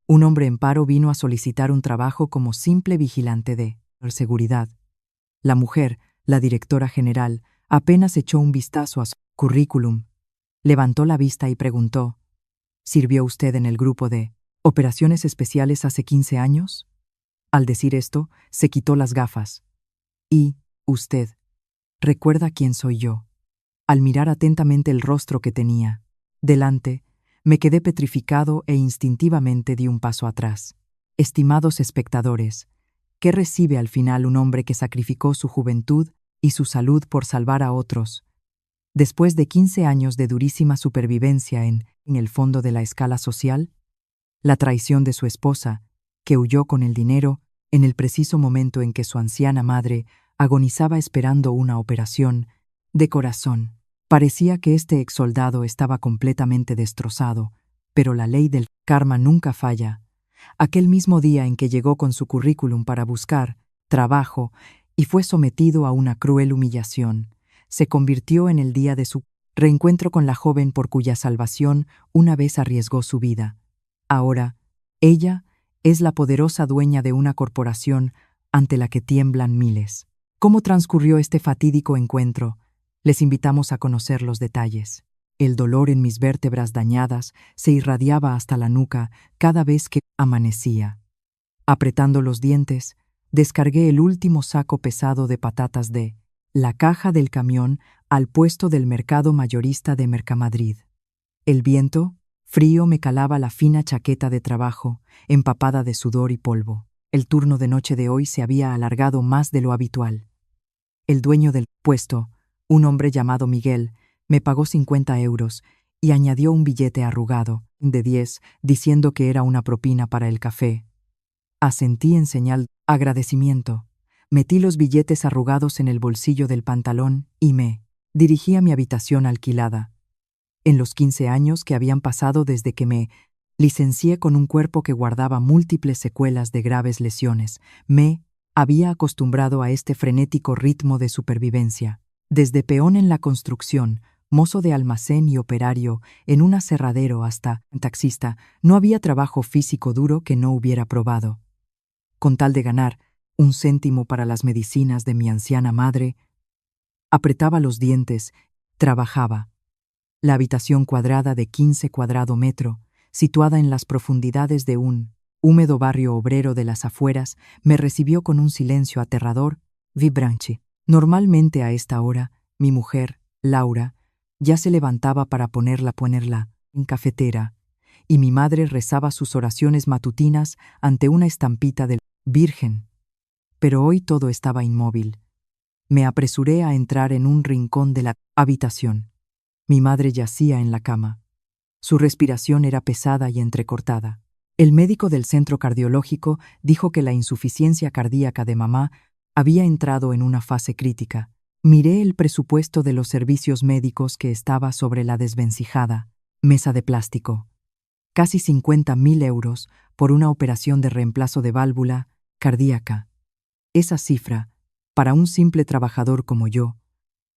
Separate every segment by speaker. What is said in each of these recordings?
Speaker 1: Un hombre en paro vino a solicitar un trabajo como simple vigilante de seguridad. La mujer, la directora general, apenas echó un vistazo a su currículum. Levantó la vista y preguntó: ¿Sirvió usted en el grupo de operaciones especiales hace 15 años? Al decir esto, se quitó las gafas. ¿Y usted recuerda quién soy yo? Al mirar atentamente el rostro que tenía delante, me quedé petrificado e instintivamente di un paso atrás. Estimados espectadores, ¿qué recibe al final un hombre que sacrificó su juventud y su salud por salvar a otros? Después de 15 años de durísima supervivencia en el fondo de la escala social, la traición de su esposa, que huyó con el dinero en el preciso momento en que su anciana madre agonizaba esperando una operación de corazón. Parecía que este exsoldado estaba completamente destrozado, pero la ley del karma nunca falla. Aquel mismo día en que llegó con su currículum para buscar trabajo y fue sometido a una cruel humillación, se convirtió en el día de su reencuentro con la joven por cuya salvación una vez arriesgó su vida. Ahora, ella es la poderosa dueña de una corporación ante la que tiemblan miles. ¿Cómo transcurrió este fatídico encuentro? Les invitamos a conocer los detalles. El dolor en mis vértebras dañadas se irradiaba hasta la nuca cada vez que amanecía. Apretando los dientes, descargué el último saco pesado de patatas de la caja del camión al puesto del mercado mayorista de Mercamadrid. El viento frío me calaba la fina chaqueta de trabajo, empapada de sudor y polvo. El turno de noche de hoy se había alargado más de lo habitual. El dueño del puesto, un hombre llamado Miguel, me pagó 50 euros y añadió un billete arrugado, de 10, diciendo que era una propina para el café. Asentí en señal de agradecimiento. Metí los billetes arrugados en el bolsillo del pantalón y me dirigí a mi habitación alquilada. En los 15 años que habían pasado desde que me licencié con un cuerpo que guardaba múltiples secuelas de graves lesiones, me había acostumbrado a este frenético ritmo de supervivencia. Desde peón en la construcción, mozo de almacén y operario en un aserradero hasta taxista, no había trabajo físico duro que no hubiera probado. Con tal de ganar un céntimo para las medicinas de mi anciana madre, apretaba los dientes, trabajaba. La habitación cuadrada de 15 cuadrado metro, situada en las profundidades de un húmedo barrio obrero de las afueras, me recibió con un silencio aterrador, vibrante. Normalmente a esta hora, mi mujer, Laura, ya se levantaba para ponerla en cafetera, y mi madre rezaba sus oraciones matutinas ante una estampita del Virgen. Pero hoy todo estaba inmóvil. Me apresuré a entrar en un rincón de la habitación. Mi madre yacía en la cama. Su respiración era pesada y entrecortada. El médico del centro cardiológico dijo que la insuficiencia cardíaca de mamá había entrado en una fase crítica. Miré el presupuesto de los servicios médicos que estaba sobre la desvencijada mesa de plástico. Casi 50.000 euros por una operación de reemplazo de válvula cardíaca. Esa cifra, para un simple trabajador como yo,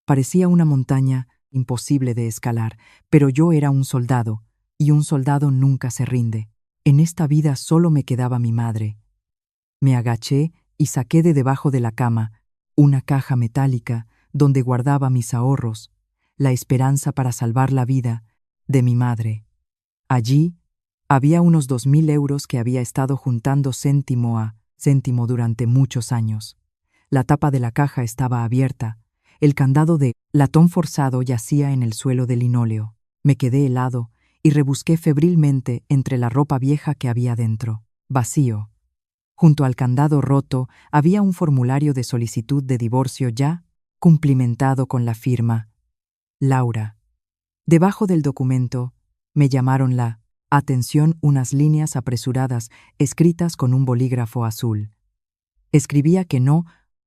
Speaker 1: parecía una montaña imposible de escalar, pero yo era un soldado, y un soldado nunca se rinde. En esta vida solo me quedaba mi madre. Me agaché y saqué de debajo de la cama una caja metálica donde guardaba mis ahorros, la esperanza para salvar la vida de mi madre. Allí había unos 2.000 euros que había estado juntando céntimo a céntimo durante muchos años. La tapa de la caja estaba abierta. El candado de latón forzado yacía en el suelo de linóleo. Me quedé helado y rebusqué febrilmente entre la ropa vieja que había dentro. Vacío. Junto al candado roto había un formulario de solicitud de divorcio ya cumplimentado con la firma Laura. Debajo del documento me llamaron la atención unas líneas apresuradas escritas con un bolígrafo azul. Escribía que no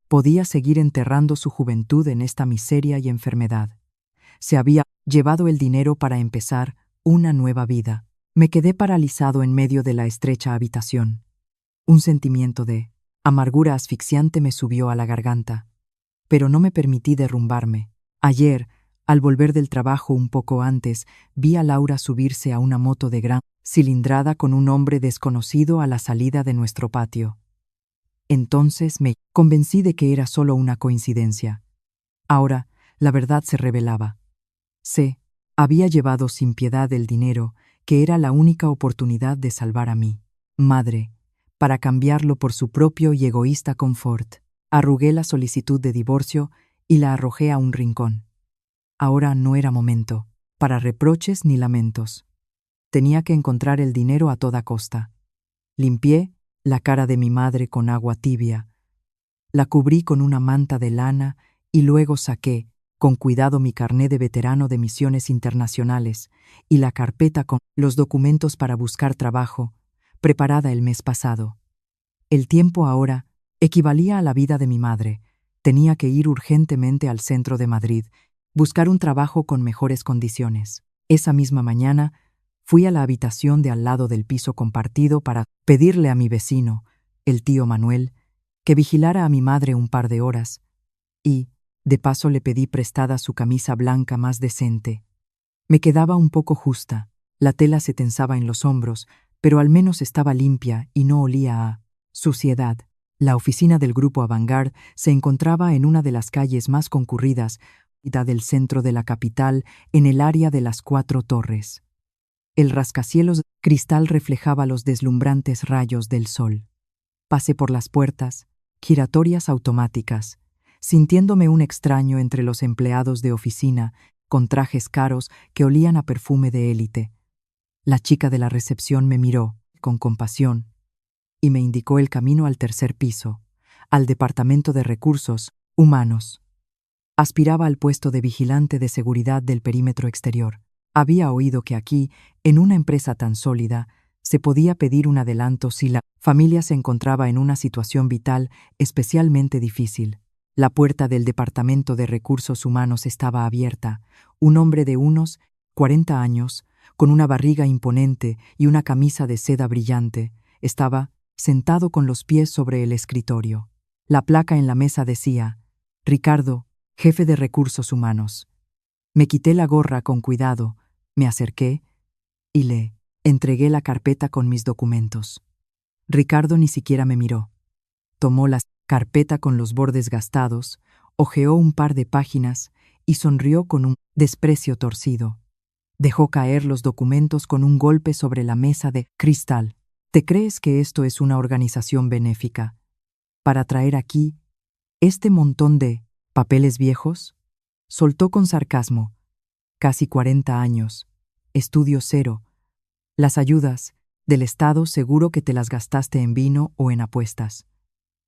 Speaker 1: podía seguir enterrando su juventud en esta miseria y enfermedad. Se había llevado el dinero para empezar una nueva vida. Me quedé paralizado en medio de la estrecha habitación. Un sentimiento de amargura asfixiante me subió a la garganta, pero no me permití derrumbarme. Ayer, Al volver del trabajo un poco antes, vi a Laura subirse a una moto de gran cilindrada con un hombre desconocido a la salida de nuestro patio. Entonces me convencí de que era solo una coincidencia. Ahora, la verdad se revelaba. C. había llevado sin piedad el dinero, que era la única oportunidad de salvar a mi madre, para cambiarlo por su propio y egoísta confort. Arrugué la solicitud de divorcio y la arrojé a un rincón. Ahora no era momento para reproches ni lamentos. Tenía que encontrar el dinero a toda costa. Limpié la cara de mi madre con agua tibia, la cubrí con una manta de lana y luego saqué, con cuidado, mi carné de veterano de misiones internacionales y la carpeta con los documentos para buscar trabajo, preparada el mes pasado. El tiempo ahora equivalía a la vida de mi madre. Tenía que ir urgentemente al centro de Madrid, buscar un trabajo con mejores condiciones. Esa misma mañana, fui a la habitación de al lado del piso compartido para pedirle a mi vecino, el tío Manuel, que vigilara a mi madre un par de horas, y, de paso, le pedí prestada su camisa blanca más decente. Me quedaba un poco justa, la tela se tensaba en los hombros, pero al menos estaba limpia y no olía a suciedad. La oficina del grupo Avantgarde se encontraba en una de las calles más concurridas del centro de la capital, en el área de las 4 Torres. El rascacielos cristal reflejaba los deslumbrantes rayos del sol. Pasé por las puertas, giratorias automáticas, sintiéndome un extraño entre los empleados de oficina, con trajes caros que olían a perfume de élite. La chica de la recepción me miró, con compasión, y me indicó el camino al tercer piso, al Departamento de Recursos Humanos. Aspiraba al puesto de vigilante de seguridad del perímetro exterior. Había oído que aquí, en una empresa tan sólida, se podía pedir un adelanto si la familia se encontraba en una situación vital especialmente difícil. La puerta del Departamento de Recursos Humanos estaba abierta. Un hombre de unos 40 años, con una barriga imponente y una camisa de seda brillante, estaba sentado con los pies sobre el escritorio. La placa en la mesa decía: Ricardo, jefe de Recursos Humanos. Me quité la gorra con cuidado, me acerqué y le entregué la carpeta con mis documentos. Ricardo ni siquiera me miró. Tomó la carpeta con los bordes gastados, hojeó un par de páginas y sonrió con un desprecio torcido. Dejó caer los documentos con un golpe sobre la mesa de cristal. ¿Te crees que esto es una organización benéfica para traer aquí este montón de papeles viejos? Soltó con sarcasmo. Casi 40 años. Estudio cero. Las ayudas del Estado seguro que te las gastaste en vino o en apuestas.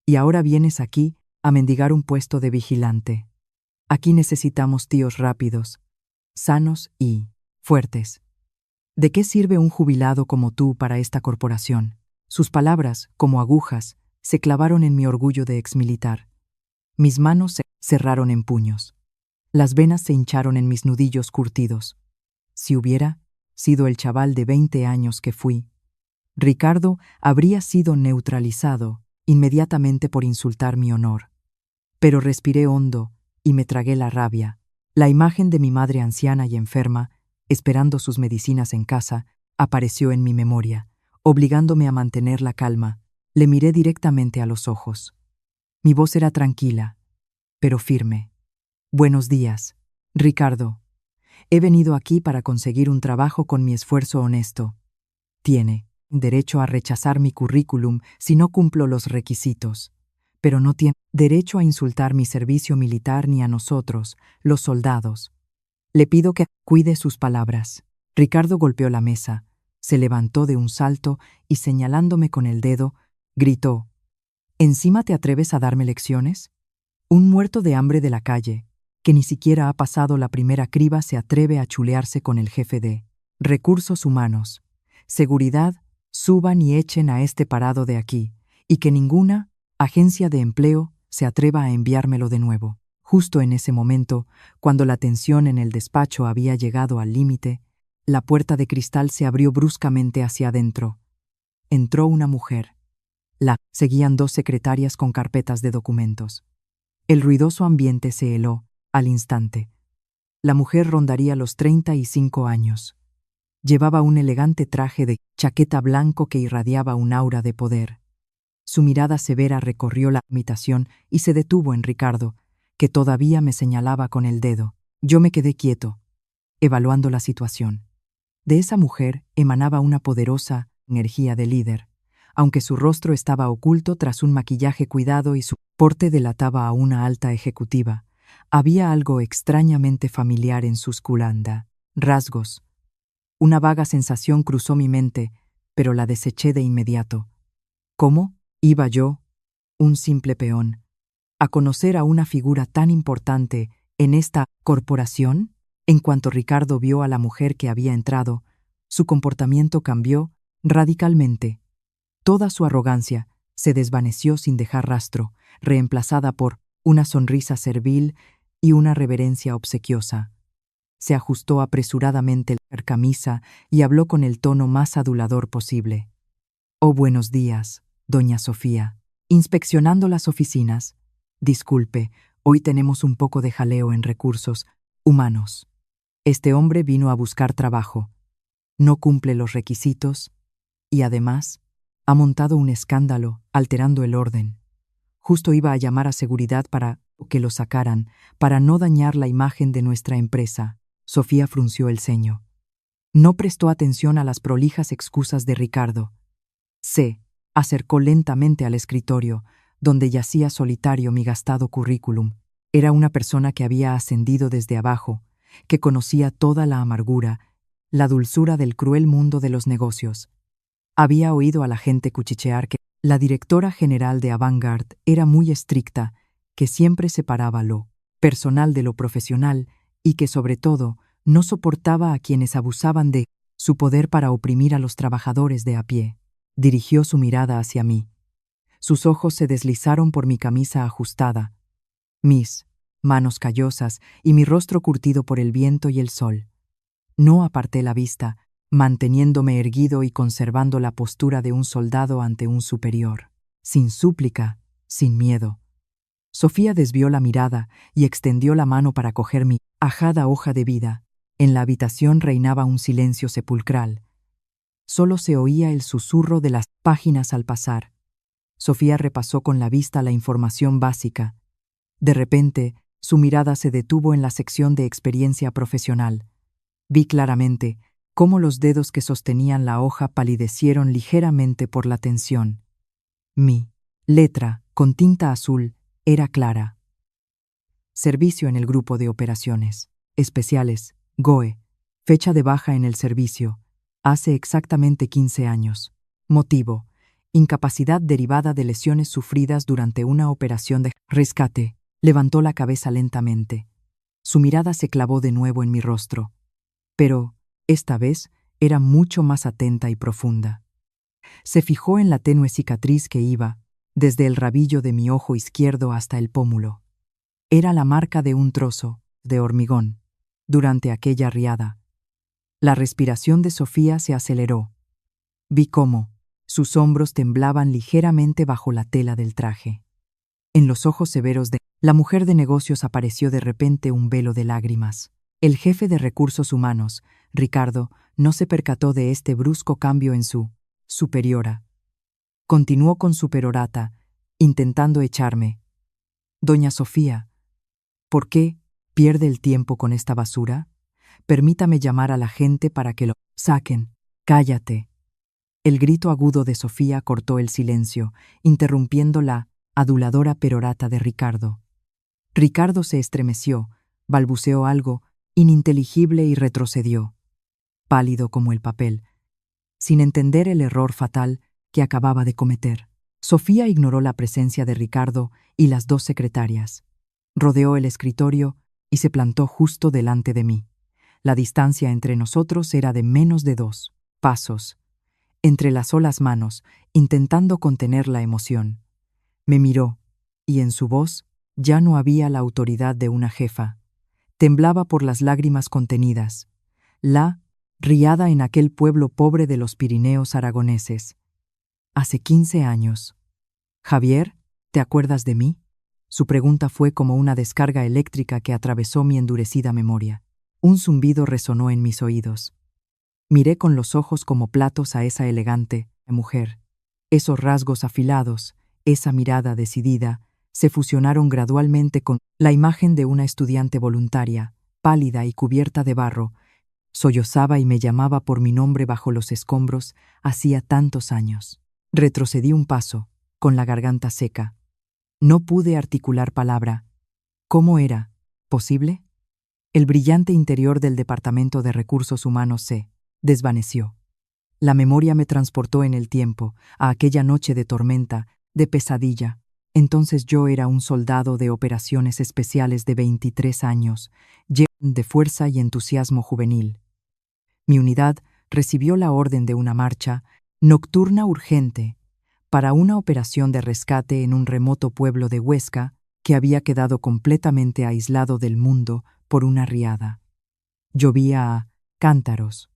Speaker 1: Y ahora vienes aquí a mendigar un puesto de vigilante. Aquí necesitamos tíos rápidos, sanos y fuertes. ¿De qué sirve un jubilado como tú para esta corporación? Sus palabras, como agujas, se clavaron en mi orgullo de exmilitar. Mis manos se cerraron en puños. Las venas se hincharon en mis nudillos curtidos. Si hubiera sido el chaval de 20 años que fui, Ricardo habría sido neutralizado inmediatamente por insultar mi honor. Pero respiré hondo y me tragué la rabia. La imagen de mi madre anciana y enferma, esperando sus medicinas en casa, apareció en mi memoria, obligándome a mantener la calma. Le miré directamente a los ojos. Mi voz era tranquila, pero firme. Buenos días, Ricardo. He venido aquí para conseguir un trabajo con mi esfuerzo honesto. Tiene derecho a rechazar mi currículum si no cumplo los requisitos, pero no tiene derecho a insultar mi servicio militar ni a nosotros, los soldados. Le pido que cuide sus palabras. Ricardo golpeó la mesa, se levantó de un salto y, señalándome con el dedo, gritó: ¿Encima te atreves a darme lecciones? Un muerto de hambre de la calle, que ni siquiera ha pasado la primera criba, se atreve a chulearse con el jefe de Recursos Humanos. Seguridad, suban y echen a este parado de aquí, y que ninguna agencia de empleo se atreva a enviármelo de nuevo. Justo en ese momento, cuando la tensión en el despacho había llegado al límite, la puerta de cristal se abrió bruscamente hacia adentro. Entró una mujer. La seguían 2 secretarias con carpetas de documentos. El ruidoso ambiente se heló al instante. La mujer rondaría los 35 años. Llevaba un elegante traje de chaqueta blanco que irradiaba un aura de poder. Su mirada severa recorrió la habitación y se detuvo en Ricardo, que todavía me señalaba con el dedo. Yo me quedé quieto, evaluando la situación. De esa mujer emanaba una poderosa energía de líder, aunque su rostro estaba oculto tras un maquillaje cuidado y su porte delataba a una alta ejecutiva. Había algo extrañamente familiar en sus rasgos. Una vaga sensación cruzó mi mente, pero la deseché de inmediato. ¿Cómo iba yo, un simple peón, a conocer a una figura tan importante en esta corporación? En cuanto Ricardo vio a la mujer que había entrado, su comportamiento cambió radicalmente. Toda su arrogancia se desvaneció sin dejar rastro, reemplazada por una sonrisa servil y una reverencia obsequiosa. Se ajustó apresuradamente la camisa y habló con el tono más adulador posible. «Oh, buenos días, doña Sofía. Inspeccionando las oficinas. Disculpe, hoy tenemos un poco de jaleo en recursos humanos. Este hombre vino a buscar trabajo. No cumple los requisitos y, además, ha montado un escándalo, alterando el orden. Justo iba a llamar a seguridad para que lo sacaran, para no dañar la imagen de nuestra empresa». Sofía frunció el ceño. No prestó atención a las prolijas excusas de Ricardo. Se acercó lentamente al escritorio, donde yacía solitario mi gastado currículum. Era una persona que había ascendido desde abajo, que conocía toda la amargura, la dulzura del cruel mundo de los negocios. Había oído a la gente cuchichear que la directora general de Avantgarde era muy estricta, que siempre separaba lo personal de lo profesional y que, sobre todo, no soportaba a quienes abusaban de su poder para oprimir a los trabajadores de a pie. Dirigió su mirada hacia mí. Sus ojos se deslizaron por mi camisa ajustada, mis manos callosas y mi rostro curtido por el viento y el sol. No aparté la vista, manteniéndome erguido y conservando la postura de un soldado ante un superior. Sin súplica, sin miedo. Sofía desvió la mirada y extendió la mano para coger mi ajada hoja de vida. En la habitación reinaba un silencio sepulcral. Solo se oía el susurro de las páginas al pasar. Sofía repasó con la vista la información básica. De repente, su mirada se detuvo en la sección de experiencia profesional. Vi claramente cómo los dedos que sostenían la hoja palidecieron ligeramente por la tensión. Mi letra, con tinta azul, era clara. Servicio en el grupo de operaciones especiales, GOE. Fecha de baja en el servicio. Hace exactamente 15 años. Motivo: incapacidad derivada de lesiones sufridas durante una operación de rescate. Levantó la cabeza lentamente. Su mirada se clavó de nuevo en mi rostro. Pero, esta vez, era mucho más atenta y profunda. Se fijó en la tenue cicatriz que iba desde el rabillo de mi ojo izquierdo hasta el pómulo. Era la marca de un trozo de hormigón durante aquella riada. La respiración de Sofía se aceleró. Vi cómo sus hombros temblaban ligeramente bajo la tela del traje. En los ojos severos de la mujer de negocios apareció de repente un velo de lágrimas. El jefe de recursos humanos, Ricardo, no se percató de este brusco cambio en su superiora. Continuó con su perorata, intentando echarme. «Doña Sofía, ¿por qué pierde el tiempo con esta basura? Permítame llamar a la gente para que lo saquen». «Cállate». El grito agudo de Sofía cortó el silencio, interrumpiendo la aduladora perorata de Ricardo. Ricardo se estremeció, balbuceó algo ininteligible y retrocedió, pálido como el papel, sin entender el error fatal que acababa de cometer. Sofía ignoró la presencia de Ricardo y las dos secretarias. Rodeó el escritorio y se plantó justo delante de mí. La distancia entre nosotros era de menos de 2 pasos. Entrelazó las manos, intentando contener la emoción. Me miró, y en su voz ya no había la autoridad de una jefa. Temblaba por las lágrimas contenidas. La riada en aquel pueblo pobre de los Pirineos aragoneses. Hace 15 años. «Javier, ¿te acuerdas de mí?». Su pregunta fue como una descarga eléctrica que atravesó mi endurecida memoria. Un zumbido resonó en mis oídos. Miré con los ojos como platos a esa elegante mujer. Esos rasgos afilados, esa mirada decidida, se fusionaron gradualmente con la imagen de una estudiante voluntaria, pálida y cubierta de barro. Sollozaba y me llamaba por mi nombre bajo los escombros hacía tantos años. Retrocedí un paso, con la garganta seca. No pude articular palabra. ¿Cómo era? ¿Posible? El brillante interior del Departamento de Recursos Humanos se desvaneció. La memoria me transportó en el tiempo, a aquella noche de tormenta, de pesadilla. Entonces yo era un soldado de operaciones especiales de 23 años, lleno de fuerza y entusiasmo juvenil. Mi unidad recibió la orden de una marcha nocturna urgente para una operación de rescate en un remoto pueblo de Huesca que había quedado completamente aislado del mundo por una riada. Llovía a cántaros.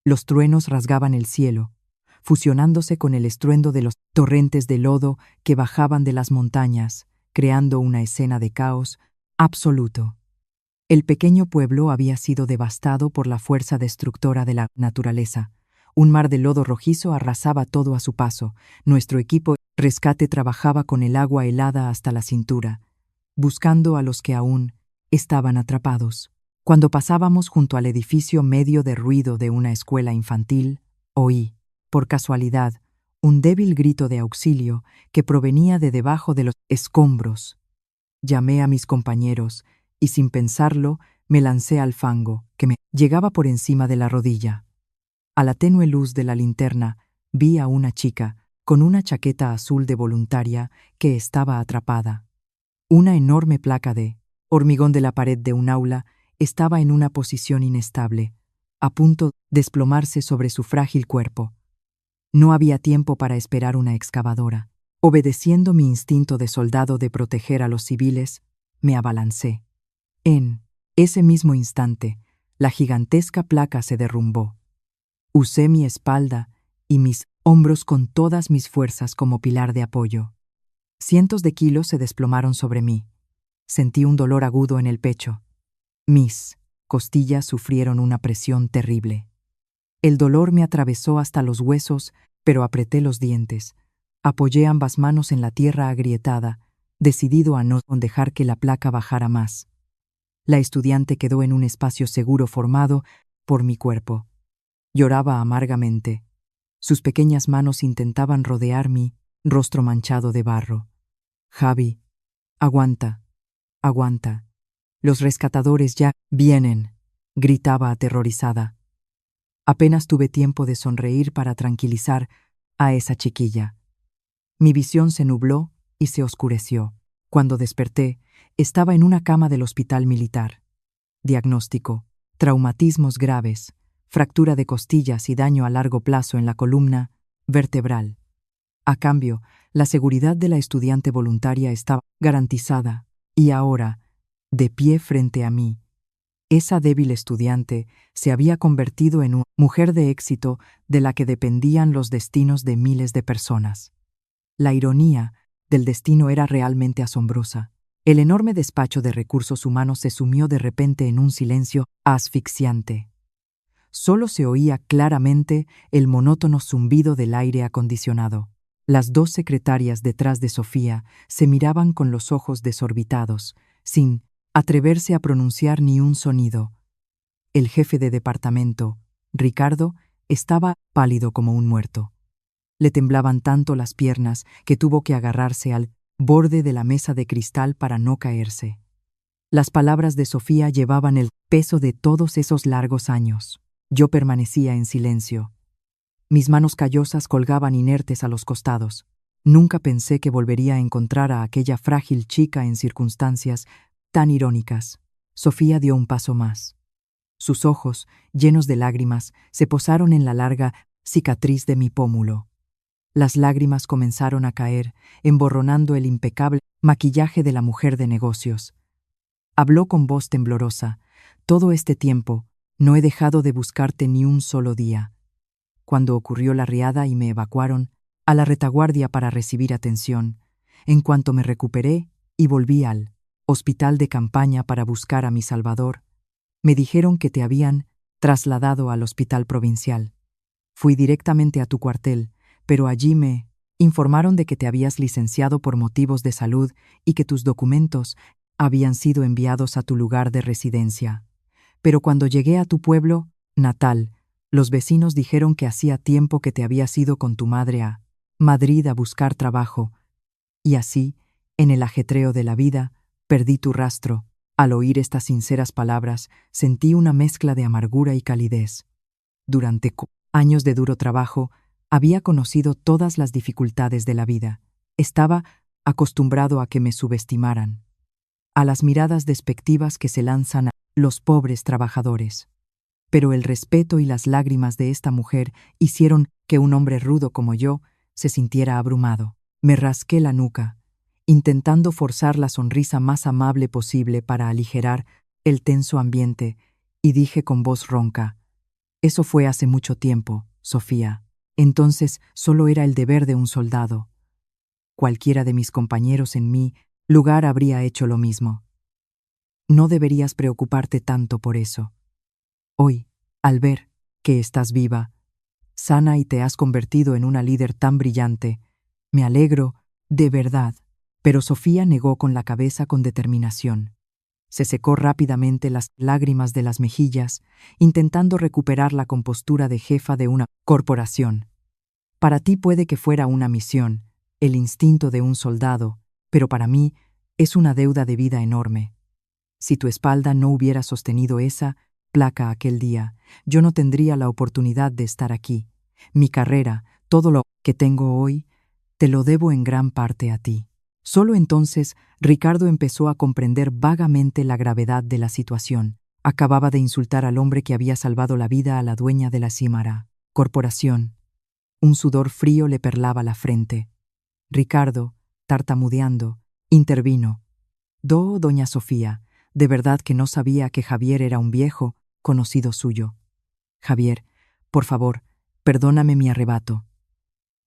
Speaker 1: Los truenos rasgaban el cielo, fusionándose con el estruendo de los torrentes de lodo que bajaban de las montañas, creando una escena de caos absoluto. El pequeño pueblo había sido devastado por la fuerza destructora de la naturaleza. Un mar de lodo rojizo arrasaba todo a su paso. Nuestro equipo de rescate trabajaba con el agua helada hasta la cintura, buscando a los que aún estaban atrapados. Cuando pasábamos junto al edificio medio de ruido de una escuela infantil, oí, por casualidad, un débil grito de auxilio que provenía de debajo de los escombros. Llamé a mis compañeros y sin pensarlo me lancé al fango, que me llegaba por encima de la rodilla. A la tenue luz de la linterna vi a una chica con una chaqueta azul de voluntaria que estaba atrapada. Una enorme placa de hormigón de la pared de un aula estaba en una posición inestable, a punto de desplomarse sobre su frágil cuerpo. No había tiempo para esperar una excavadora. Obedeciendo mi instinto de soldado de proteger a los civiles, me abalancé. En ese mismo instante, la gigantesca placa se derrumbó. Usé mi espalda y mis hombros con todas mis fuerzas como pilar de apoyo. Cientos de kilos se desplomaron sobre mí. Sentí un dolor agudo en el pecho. Mis costillas sufrieron una presión terrible. El dolor me atravesó hasta los huesos, pero apreté los dientes. Apoyé ambas manos en la tierra agrietada, decidido a no dejar que la placa bajara más. La estudiante quedó en un espacio seguro formado por mi cuerpo. Lloraba amargamente. Sus pequeñas manos intentaban rodear mi rostro manchado de barro. Javi, aguanta, aguanta. Los rescatadores ya vienen, gritaba aterrorizada. Apenas tuve tiempo de sonreír para tranquilizar a esa chiquilla. Mi visión se nubló y se oscureció. Cuando desperté, estaba en una cama del hospital militar. Diagnóstico: traumatismos graves, fractura de costillas y daño a largo plazo en la columna vertebral. A cambio, la seguridad de la estudiante voluntaria estaba garantizada, y ahora, de pie frente a mí, esa débil estudiante se había convertido en una mujer de éxito de la que dependían los destinos de miles de personas. La ironía del destino era realmente asombrosa. El enorme despacho de recursos humanos se sumió de repente en un silencio asfixiante. Solo se oía claramente el monótono zumbido del aire acondicionado. Las dos secretarias detrás de Sofía se miraban con los ojos desorbitados, sin atreverse a pronunciar ni un sonido. El jefe de departamento, Ricardo, estaba pálido como un muerto. Le temblaban tanto las piernas que tuvo que agarrarse al borde de la mesa de cristal para no caerse. Las palabras de Sofía llevaban el peso de todos esos largos años. Yo permanecía en silencio. Mis manos callosas colgaban inertes a los costados. Nunca pensé que volvería a encontrar a aquella frágil chica en circunstancias tan irónicas. Sofía dio un paso más. Sus ojos, llenos de lágrimas, se posaron en la larga cicatriz de mi pómulo. Las lágrimas comenzaron a caer, emborronando el impecable maquillaje de la mujer de negocios. Habló con voz temblorosa. Todo este tiempo, no he dejado de buscarte ni un solo día. Cuando ocurrió la riada y me evacuaron a la retaguardia para recibir atención, en cuanto me recuperé y volví al hospital de campaña para buscar a mi salvador, Me dijeron que te habían trasladado al hospital provincial. Fui directamente a tu cuartel, pero allí me informaron de que te habías licenciado por motivos de salud y que tus documentos habían sido enviados a tu lugar de residencia. Pero cuando llegué a tu pueblo natal, los vecinos dijeron que hacía tiempo que te habías ido con tu madre a Madrid a buscar trabajo, y así, en el ajetreo de la vida, perdí tu rastro. Al oír estas sinceras palabras, sentí una mezcla de amargura y calidez. Durante años de duro trabajo, había conocido todas las dificultades de la vida. Estaba acostumbrado a que me subestimaran, a las miradas despectivas que se lanzan a los pobres trabajadores. Pero el respeto y las lágrimas de esta mujer hicieron que un hombre rudo como yo se sintiera abrumado. Me rasqué la nuca, intentando forzar la sonrisa más amable posible para aligerar el tenso ambiente, y dije con voz ronca: «Eso fue hace mucho tiempo, Sofía. Entonces solo era el deber de un soldado. Cualquiera de mis compañeros en mi lugar habría hecho lo mismo. No deberías preocuparte tanto por eso. Hoy, al ver que estás viva, sana y te has convertido en una líder tan brillante, me alegro, de verdad». Pero Sofía negó con la cabeza con determinación. Se secó rápidamente las lágrimas de las mejillas, intentando recuperar la compostura de jefa de una corporación. Para ti puede que fuera una misión, el instinto de un soldado, pero para mí es una deuda de vida enorme. Si tu espalda no hubiera sostenido esa placa aquel día, yo no tendría la oportunidad de estar aquí. Mi carrera, todo lo que tengo hoy, te lo debo en gran parte a ti. Solo entonces Ricardo empezó a comprender vagamente la gravedad de la situación. Acababa de insultar al hombre que había salvado la vida a la dueña de la Címara Corporación. Un sudor frío le perlaba la frente. Ricardo, tartamudeando, intervino: Doña Sofía, de verdad que no sabía que Javier era un viejo conocido suyo. Javier, por favor, perdóname mi arrebato.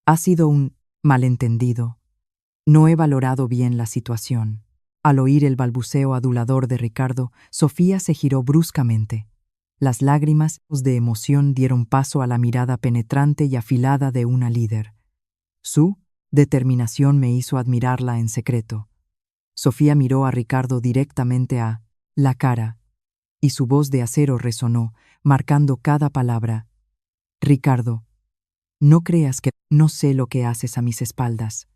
Speaker 1: Ha sido un malentendido. No he valorado bien la situación». Al oír el balbuceo adulador de Ricardo, Sofía se giró bruscamente. Las lágrimas de emoción dieron paso a la mirada penetrante y afilada de una líder. Su determinación me hizo admirarla en secreto. Sofía miró a Ricardo directamente a la cara, y su voz de acero resonó, marcando cada palabra. «Ricardo, no creas que no sé lo que haces a mis espaldas.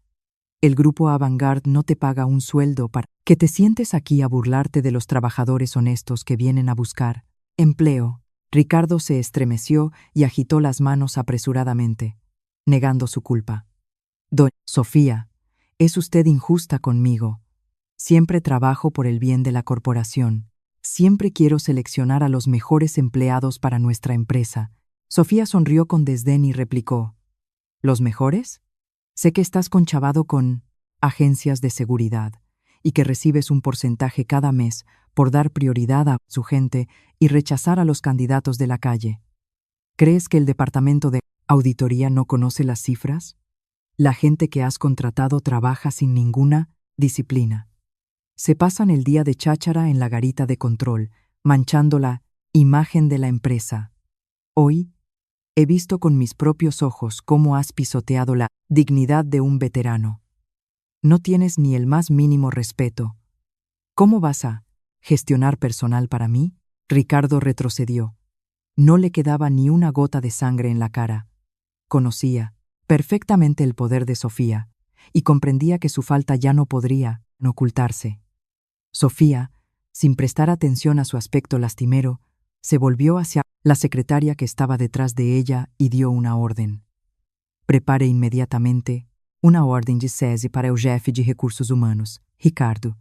Speaker 1: El grupo Avantgarde no te paga un sueldo para que te sientes aquí a burlarte de los trabajadores honestos que vienen a buscar empleo». Ricardo se estremeció y agitó las manos apresuradamente, negando su culpa. «Doña Sofía, es usted injusta conmigo. Siempre trabajo por el bien de la corporación. Siempre quiero seleccionar a los mejores empleados para nuestra empresa». Sofía sonrió con desdén y replicó: «¿Los mejores? Sé que estás conchavado con agencias de seguridad y que recibes un porcentaje cada mes por dar prioridad a su gente y rechazar a los candidatos de la calle. ¿Crees que el departamento de auditoría no conoce las cifras? La gente que has contratado trabaja sin ninguna disciplina. Se pasan el día de cháchara en la garita de control, manchando la imagen de la empresa. Hoy he visto con mis propios ojos cómo has pisoteado la dignidad de un veterano. No tienes ni el más mínimo respeto. ¿Cómo vas a gestionar personal para mí?» Ricardo retrocedió. No le quedaba ni una gota de sangre en la cara. Conocía perfectamente el poder de Sofía y comprendía que su falta ya no podría ocultarse. Sofía, sin prestar atención a su aspecto lastimero, se volvió hacia la secretaria que estaba detrás de ella y dio una orden. «Prepare inmediatamente uma ordem de cese para el jefe de recursos humanos, Ricardo.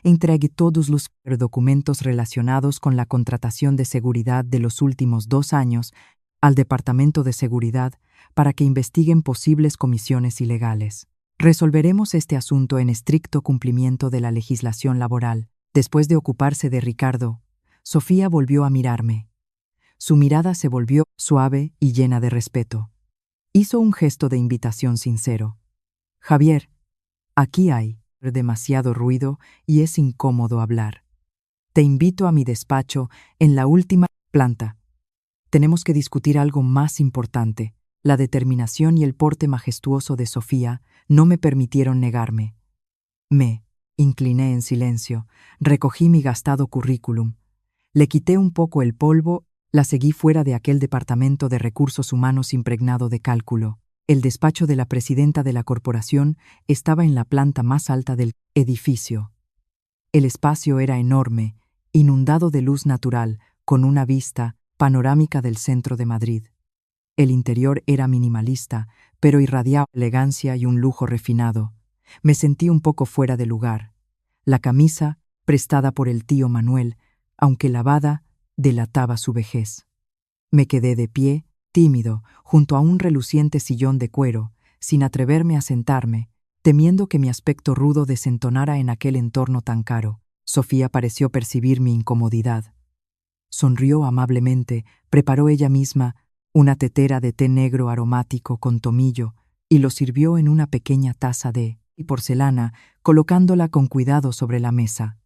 Speaker 1: Entregue todos los documentos relacionados con la contratación de seguridad de los últimos 2 años al Departamento de Seguridad para que investiguen posibles comisiones ilegales. Resolveremos este asunto en estricto cumplimiento de la legislación laboral». Después de ocuparse de Ricardo, Sofía volvió a mirarme. Su mirada se volvió suave y llena de respeto. Hizo un gesto de invitación sincero. «Javier, aquí hay demasiado ruido y es incómodo hablar. Te invito a mi despacho en la última planta. Tenemos que discutir algo más importante. La determinación y el porte majestuoso de Sofía no me permitieron negarme. Me incliné en silencio, recogí mi gastado currículum, le quité un poco el polvo, la seguí fuera de aquel departamento de recursos humanos impregnado de cálculo. El despacho de la presidenta de la corporación estaba en la planta más alta del edificio. El espacio era enorme, inundado de luz natural, con una vista panorámica del centro de Madrid. El interior era minimalista, pero irradiaba elegancia y un lujo refinado. Me sentí un poco fuera de lugar. La camisa, prestada por el tío Manuel, aunque lavada, delataba su vejez. Me quedé de pie, tímido, junto a un reluciente sillón de cuero, sin atreverme a sentarme, temiendo que mi aspecto rudo desentonara en aquel entorno tan caro. Sofía pareció percibir mi incomodidad. Sonrió amablemente, preparó ella misma una tetera de té negro aromático con tomillo y lo sirvió en una pequeña taza de porcelana, colocándola con cuidado sobre la mesa.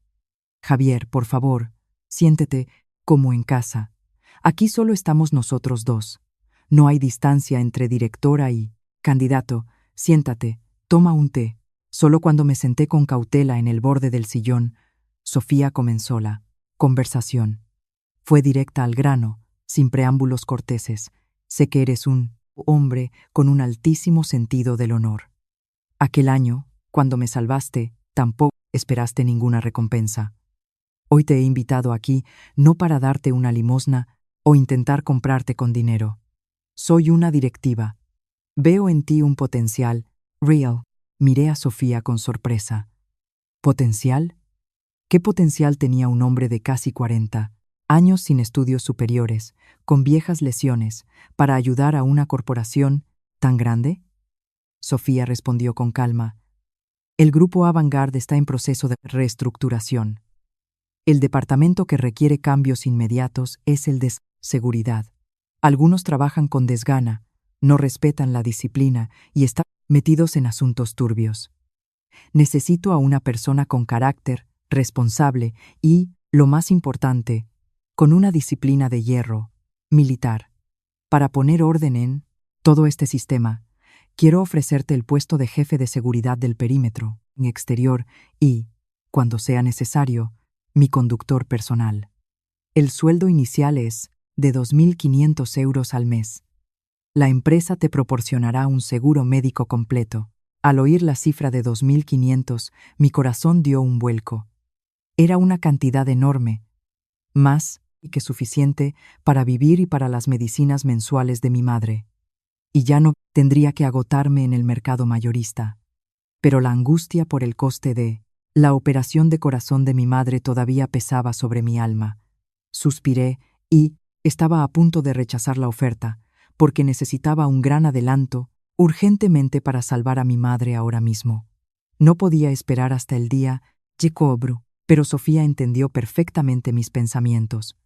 Speaker 1: Javier, por favor, siéntete como en casa. Aquí solo estamos nosotros dos. No hay distancia entre directora y candidato. Siéntate, toma un té. Solo cuando me senté con cautela en el borde del sillón, Sofía comenzó la conversación. Fue directa al grano, sin preámbulos corteses. Sé que eres un hombre con un altísimo sentido del honor. Aquel año, cuando me salvaste, tampoco esperaste ninguna recompensa. Hoy te he invitado aquí no para darte una limosna o intentar comprarte con dinero. Soy una directiva. Veo en ti un potencial real. Miré a Sofía con sorpresa. ¿Potencial? ¿Qué potencial tenía un hombre de casi 40 años sin estudios superiores, con viejas lesiones, para ayudar a una corporación tan grande? Sofía respondió con calma. El grupo Avangard está en proceso de reestructuración. El departamento que requiere cambios inmediatos es el de seguridad. Algunos trabajan con desgana, no respetan la disciplina y están metidos en asuntos turbios. Necesito a una persona con carácter, responsable y, lo más importante, con una disciplina de hierro, militar. Para poner orden en todo este sistema, quiero ofrecerte el puesto de jefe de seguridad del perímetro exterior y, cuando sea necesario, mi conductor personal. El sueldo inicial es de 2.500 euros al mes. La empresa te proporcionará un seguro médico completo. Al oír la cifra de 2.500, mi corazón dio un vuelco. Era una cantidad enorme, más que suficiente para vivir y para las medicinas mensuales de mi madre. Y ya no tendría que agotarme en el mercado mayorista. Pero la angustia por el coste de la operación de corazón de mi madre todavía pesaba sobre mi alma. Suspiré y estaba a punto de rechazar la oferta, porque necesitaba un gran adelanto, urgentemente para salvar a mi madre ahora mismo. No podía esperar hasta el día de cobro, pero Sofía entendió perfectamente mis pensamientos.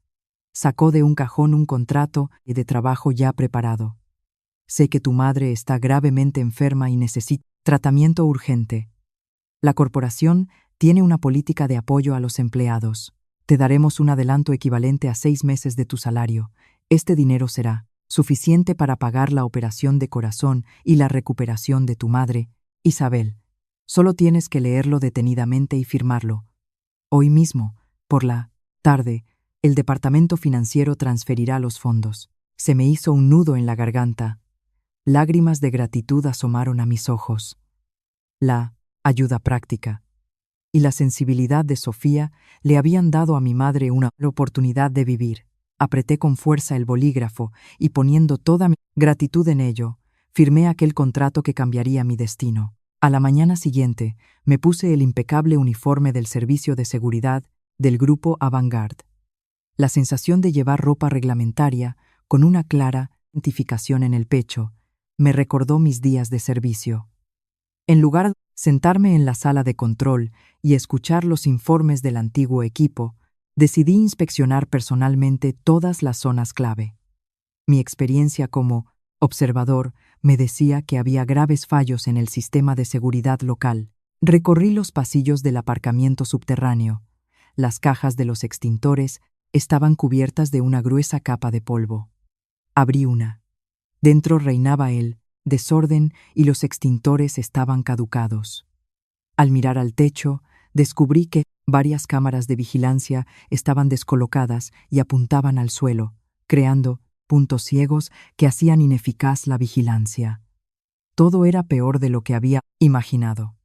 Speaker 1: Sacó de un cajón un contrato de trabajo ya preparado. Sé que tu madre está gravemente enferma y necesita tratamiento urgente. La corporación tiene una política de apoyo a los empleados. Te daremos un adelanto equivalente a 6 meses de tu salario. Este dinero será suficiente para pagar la operación de corazón y la recuperación de tu madre, Isabel. Solo tienes que leerlo detenidamente y firmarlo. Hoy mismo, por la tarde, el departamento financiero transferirá los fondos. Se me hizo un nudo en la garganta. Lágrimas de gratitud asomaron a mis ojos. La ayuda práctica y la sensibilidad de Sofía le habían dado a mi madre una oportunidad de vivir. Apreté con fuerza el bolígrafo y, poniendo toda mi gratitud en ello, firmé aquel contrato que cambiaría mi destino. A la mañana siguiente, me puse el impecable uniforme del servicio de seguridad del grupo Avangard. La sensación de llevar ropa reglamentaria, con una clara identificación en el pecho, me recordó mis días de servicio. En lugar de sentarme en la sala de control y escuchar los informes del antiguo equipo, decidí inspeccionar personalmente todas las zonas clave. Mi experiencia como observador me decía que había graves fallos en el sistema de seguridad local. Recorrí los pasillos del aparcamiento subterráneo, Las cajas de los extintores estaban cubiertas de una gruesa capa de polvo. Abrí una. Dentro reinaba el desorden y los extintores estaban caducados. Al mirar al techo, descubrí que varias cámaras de vigilancia estaban descolocadas y apuntaban al suelo, creando puntos ciegos que hacían ineficaz la vigilancia. Todo era peor de lo que había imaginado.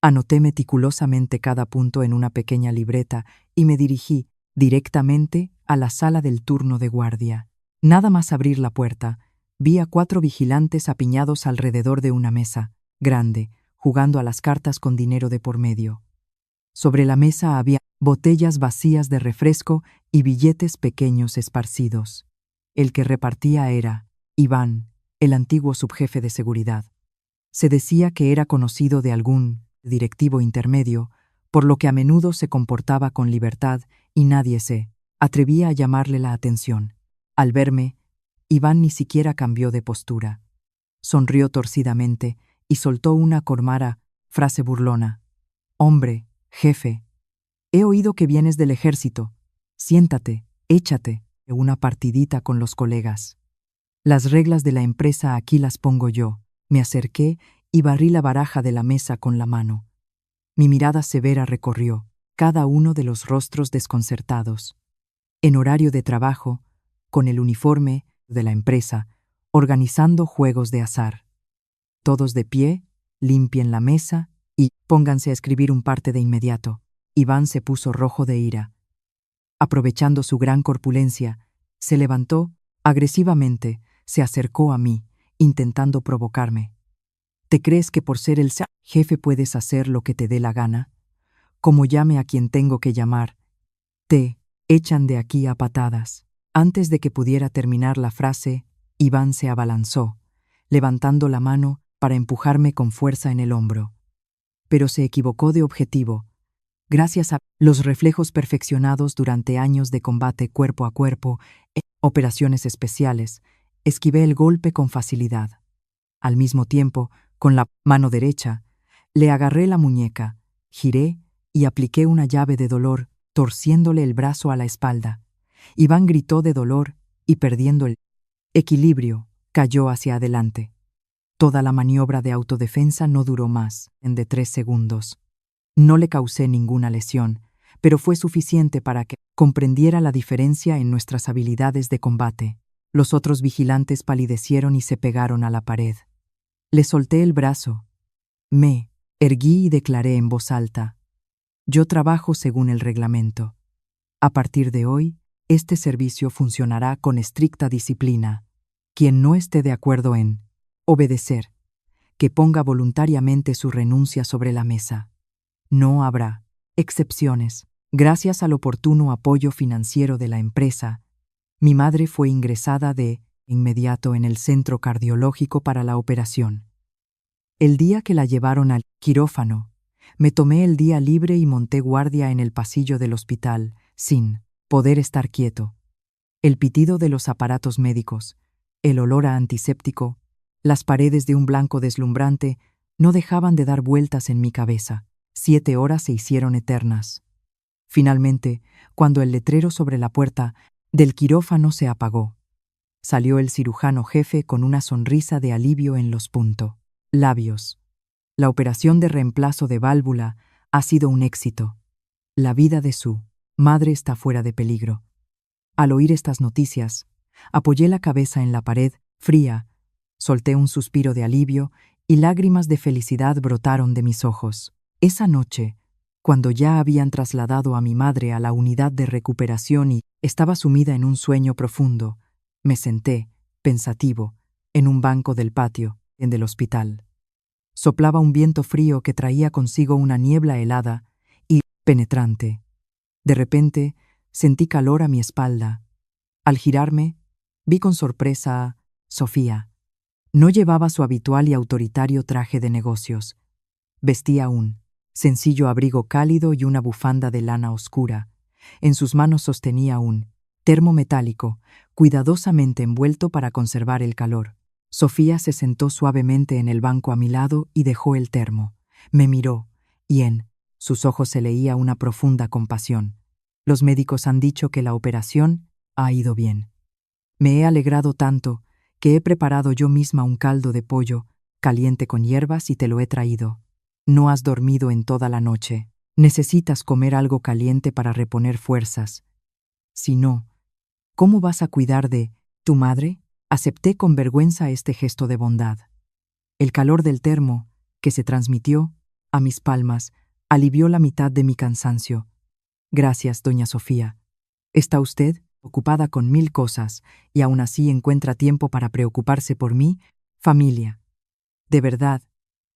Speaker 1: Anoté meticulosamente cada punto en una pequeña libreta y me dirigí directamente a la sala del turno de guardia. Nada más abrir la puerta, vi a 4 vigilantes apiñados alrededor de una mesa grande, jugando a las cartas con dinero de por medio. Sobre la mesa había botellas vacías de refresco y billetes pequeños esparcidos. El que repartía era Iván, el antiguo subjefe de seguridad. Se decía que era conocido de algún directivo intermedio, por lo que a menudo se comportaba con libertad y nadie se atrevía a llamarle la atención. Al verme, Iván ni siquiera cambió de postura. Sonrió torcidamente y soltó una cormara frase burlona. «Hombre, jefe, he oído que vienes del ejército. Siéntate, échate una partidita con los colegas. Las reglas de la empresa aquí las pongo yo». Me acerqué y barrí la baraja de la mesa con la mano. Mi mirada severa recorrió cada uno de los rostros desconcertados. En horario de trabajo, con el uniforme de la empresa, organizando juegos de azar. Todos de pie, limpien la mesa y pónganse a escribir un parte de inmediato. Iván se puso rojo de ira. Aprovechando su gran corpulencia, se levantó agresivamente, se acercó a mí, intentando provocarme. ¿Te crees que por ser el jefe puedes hacer lo que te dé la gana? Como llame a quien tengo que llamar, te echan de aquí a patadas. Antes de que pudiera terminar la frase, Iván se abalanzó, levantando la mano para empujarme con fuerza en el hombro. Pero se equivocó de objetivo. Gracias a los reflejos perfeccionados durante años de combate cuerpo a cuerpo en operaciones especiales, esquivé el golpe con facilidad. Al mismo tiempo, con la mano derecha, le agarré la muñeca, giré y apliqué una llave de dolor, torciéndole el brazo a la espalda. Iván gritó de dolor y, perdiendo el equilibrio, cayó hacia adelante. Toda la maniobra de autodefensa no duró más de 3 segundos. No le causé ninguna lesión, pero fue suficiente para que comprendiera la diferencia en nuestras habilidades de combate. Los otros vigilantes palidecieron y se pegaron a la pared. Le solté el brazo. Me erguí y declaré en voz alta: «Yo trabajo según el reglamento. A partir de hoy, este servicio funcionará con estricta disciplina. Quien no esté de acuerdo en obedecer, que ponga voluntariamente su renuncia sobre la mesa. No habrá excepciones». Gracias al oportuno apoyo financiero de la empresa, mi madre fue ingresada de inmediato en el centro cardiológico para la operación. El día que la llevaron al quirófano, me tomé el día libre y monté guardia en el pasillo del hospital, sin poder estar quieto. El pitido de los aparatos médicos, el olor a antiséptico, las paredes de un blanco deslumbrante no dejaban de dar vueltas en mi cabeza. 7 horas se hicieron eternas. Finalmente, cuando el letrero sobre la puerta del quirófano se apagó, salió el cirujano jefe con una sonrisa de alivio en los labios. La operación de reemplazo de válvula ha sido un éxito. La vida de su madre está fuera de peligro. Al oír estas noticias, apoyé la cabeza en la pared, fría, solté un suspiro de alivio y lágrimas de felicidad brotaron de mis ojos. Esa noche, cuando ya habían trasladado a mi madre a la unidad de recuperación y estaba sumida en un sueño profundo, me senté, pensativo, en un banco del patio del hospital. Soplaba un viento frío que traía consigo una niebla helada y penetrante. De repente, sentí calor a mi espalda. Al girarme, vi con sorpresa a Sofía. No llevaba su habitual y autoritario traje de negocios. Vestía un sencillo abrigo cálido y una bufanda de lana oscura. En sus manos sostenía un termo metálico, cuidadosamente envuelto para conservar el calor. Sofía se sentó suavemente en el banco a mi lado y dejó el termo. Me miró, y en sus ojos se leía una profunda compasión. Los médicos han dicho que la operación ha ido bien. Me he alegrado tanto que he preparado yo misma un caldo de pollo caliente con hierbas y te lo he traído. No has dormido en toda la noche. Necesitas comer algo caliente para reponer fuerzas. Si no, ¿cómo vas a cuidar de tu madre? Acepté con vergüenza este gesto de bondad. El calor del termo, que se transmitió a mis palmas, alivió la mitad de mi cansancio. Gracias, doña Sofía. ¿Está usted ocupada con 1000 cosas y aún así encuentra tiempo para preocuparse por mí, familia? De verdad,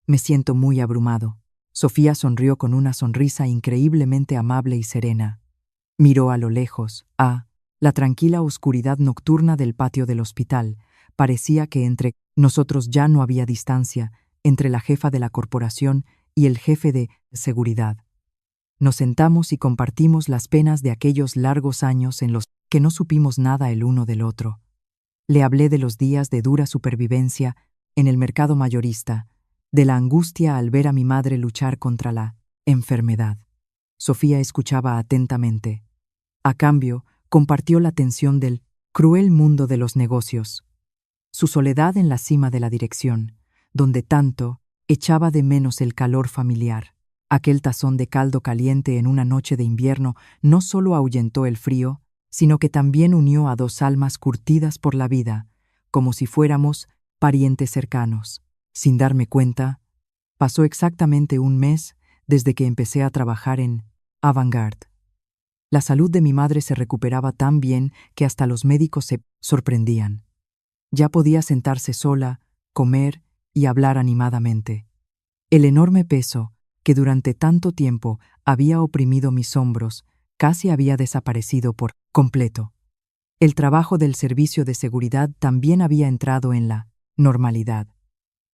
Speaker 1: me siento muy abrumado. Sofía sonrió con una sonrisa increíblemente amable y serena. Miró a lo lejos, la tranquila oscuridad nocturna del patio del hospital. Parecía que entre nosotros ya no había distancia entre la jefa de la corporación y el jefe de seguridad. Nos sentamos y compartimos las penas de aquellos largos años en los que no supimos nada el uno del otro. Le hablé de los días de dura supervivencia en el mercado mayorista, de la angustia al ver a mi madre luchar contra la enfermedad. Sofía escuchaba atentamente. A cambio, compartió la tensión del cruel mundo de los negocios. Su soledad en la cima de la dirección, donde tanto echaba de menos el calor familiar. Aquel tazón de caldo caliente en una noche de invierno no solo ahuyentó el frío, sino que también unió a dos almas curtidas por la vida, como si fuéramos parientes cercanos. Sin darme cuenta, pasó exactamente un mes desde que empecé a trabajar en Avantgarde. La salud de mi madre se recuperaba tan bien que hasta los médicos se sorprendían. Ya podía sentarse sola, comer y hablar animadamente. El enorme peso que durante tanto tiempo había oprimido mis hombros casi había desaparecido por completo. El trabajo del servicio de seguridad también había entrado en la normalidad.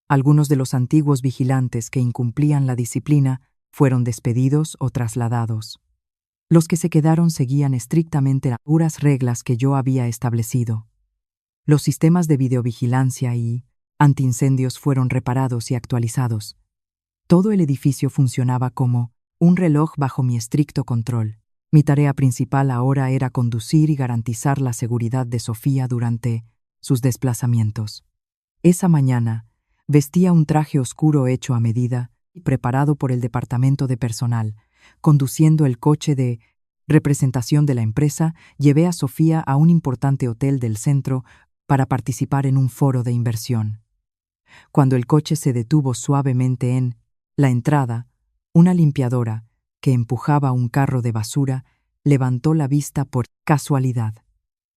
Speaker 1: Algunos de los antiguos vigilantes que incumplían la disciplina fueron despedidos o trasladados. Los que se quedaron seguían estrictamente las duras reglas que yo había establecido. Los sistemas de videovigilancia y antiincendios fueron reparados y actualizados. Todo el edificio funcionaba como un reloj bajo mi estricto control. Mi tarea principal ahora era conducir y garantizar la seguridad de Sofía durante sus desplazamientos. Esa mañana, vestía un traje oscuro hecho a medida y preparado por el departamento de personal. Conduciendo el coche de representación de la empresa, llevé a Sofía a un importante hotel del centro para participar en un foro de inversión. Cuando el coche se detuvo suavemente en la entrada, una limpiadora, que empujaba un carro de basura, levantó la vista por casualidad.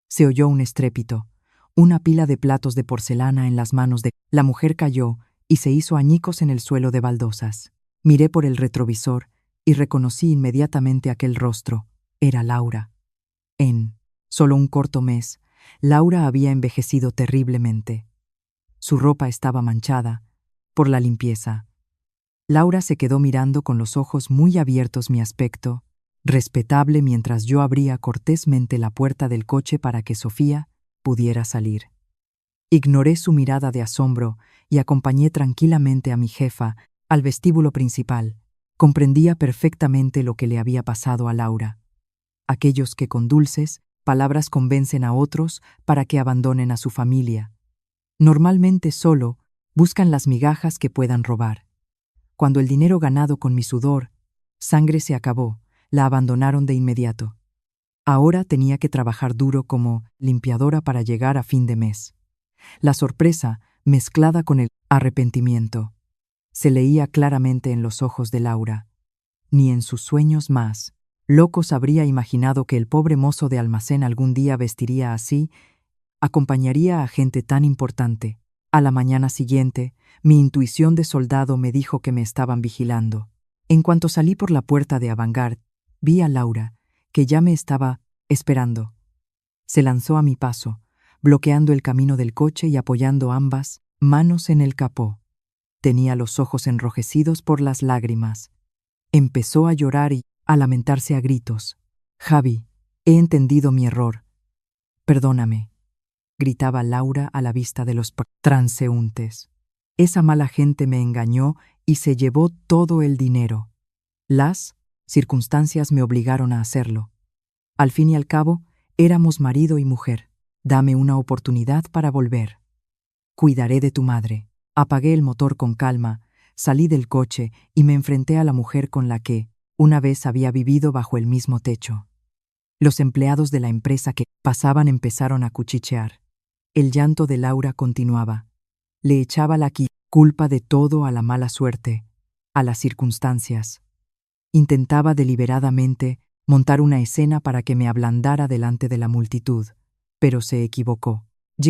Speaker 1: Se oyó un estrépito. Una pila de platos de porcelana en las manos de la mujer cayó y se hizo añicos en el suelo de baldosas. Miré por el retrovisor y reconocí inmediatamente aquel rostro. Era Laura. En solo un corto mes, Laura había envejecido terriblemente. Su ropa estaba manchada por la limpieza. Laura se quedó mirando con los ojos muy abiertos mi aspecto, respetable, mientras yo abría cortésmente la puerta del coche para que Sofía pudiera salir. Ignoré su mirada de asombro y acompañé tranquilamente a mi jefa al vestíbulo principal. Comprendía perfectamente lo que le había pasado a Laura. Aquellos que con dulces palabras convencen a otros para que abandonen a su familia. Normalmente solo buscan las migajas que puedan robar. Cuando el dinero ganado con mi sudor, sangre se acabó, la abandonaron de inmediato. Ahora tenía que trabajar duro como limpiadora para llegar a fin de mes. La sorpresa, mezclada con el arrepentimiento, se leía claramente en los ojos de Laura. Ni en sus sueños más locos habría imaginado que el pobre mozo de almacén algún día vestiría así, acompañaría a gente tan importante. A la mañana siguiente, mi intuición de soldado me dijo que me estaban vigilando. En cuanto salí por la puerta de Avantgarde, vi a Laura, que ya me estaba esperando. Se lanzó a mi paso, bloqueando el camino del coche y apoyando ambas manos en el capó. Tenía los ojos enrojecidos por las lágrimas. Empezó a llorar y a lamentarse a gritos. «Javi, he entendido mi error. Perdóname», gritaba Laura a la vista de los transeúntes. «Esa mala gente me engañó y se llevó todo el dinero. Las circunstancias me obligaron a hacerlo. Al fin y al cabo, éramos marido y mujer. Dame una oportunidad para volver. Cuidaré de tu madre. Apagué el motor con calma, salí del coche y me enfrenté a la mujer con la que, una vez había vivido bajo el mismo techo. Los empleados de la empresa que pasaban empezaron a cuchichear. El llanto de Laura continuaba. Le echaba la culpa de todo a la mala suerte, a las circunstancias. Intentaba deliberadamente montar una escena para que me ablandara delante de la multitud, pero se equivocó.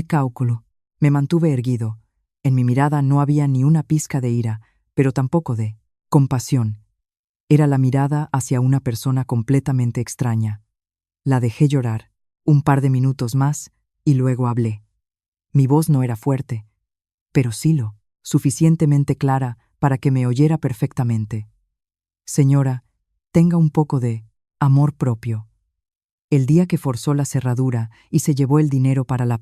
Speaker 1: Cálculo. Me mantuve erguido. En mi mirada no había ni una pizca de ira, pero tampoco de compasión. Era la mirada hacia una persona completamente extraña. La dejé llorar, un par de minutos más, y luego hablé. Mi voz no era fuerte, pero sí lo suficientemente clara para que me oyera perfectamente. Señora, tenga un poco de amor propio. El día que forzó la cerradura y se llevó el dinero para la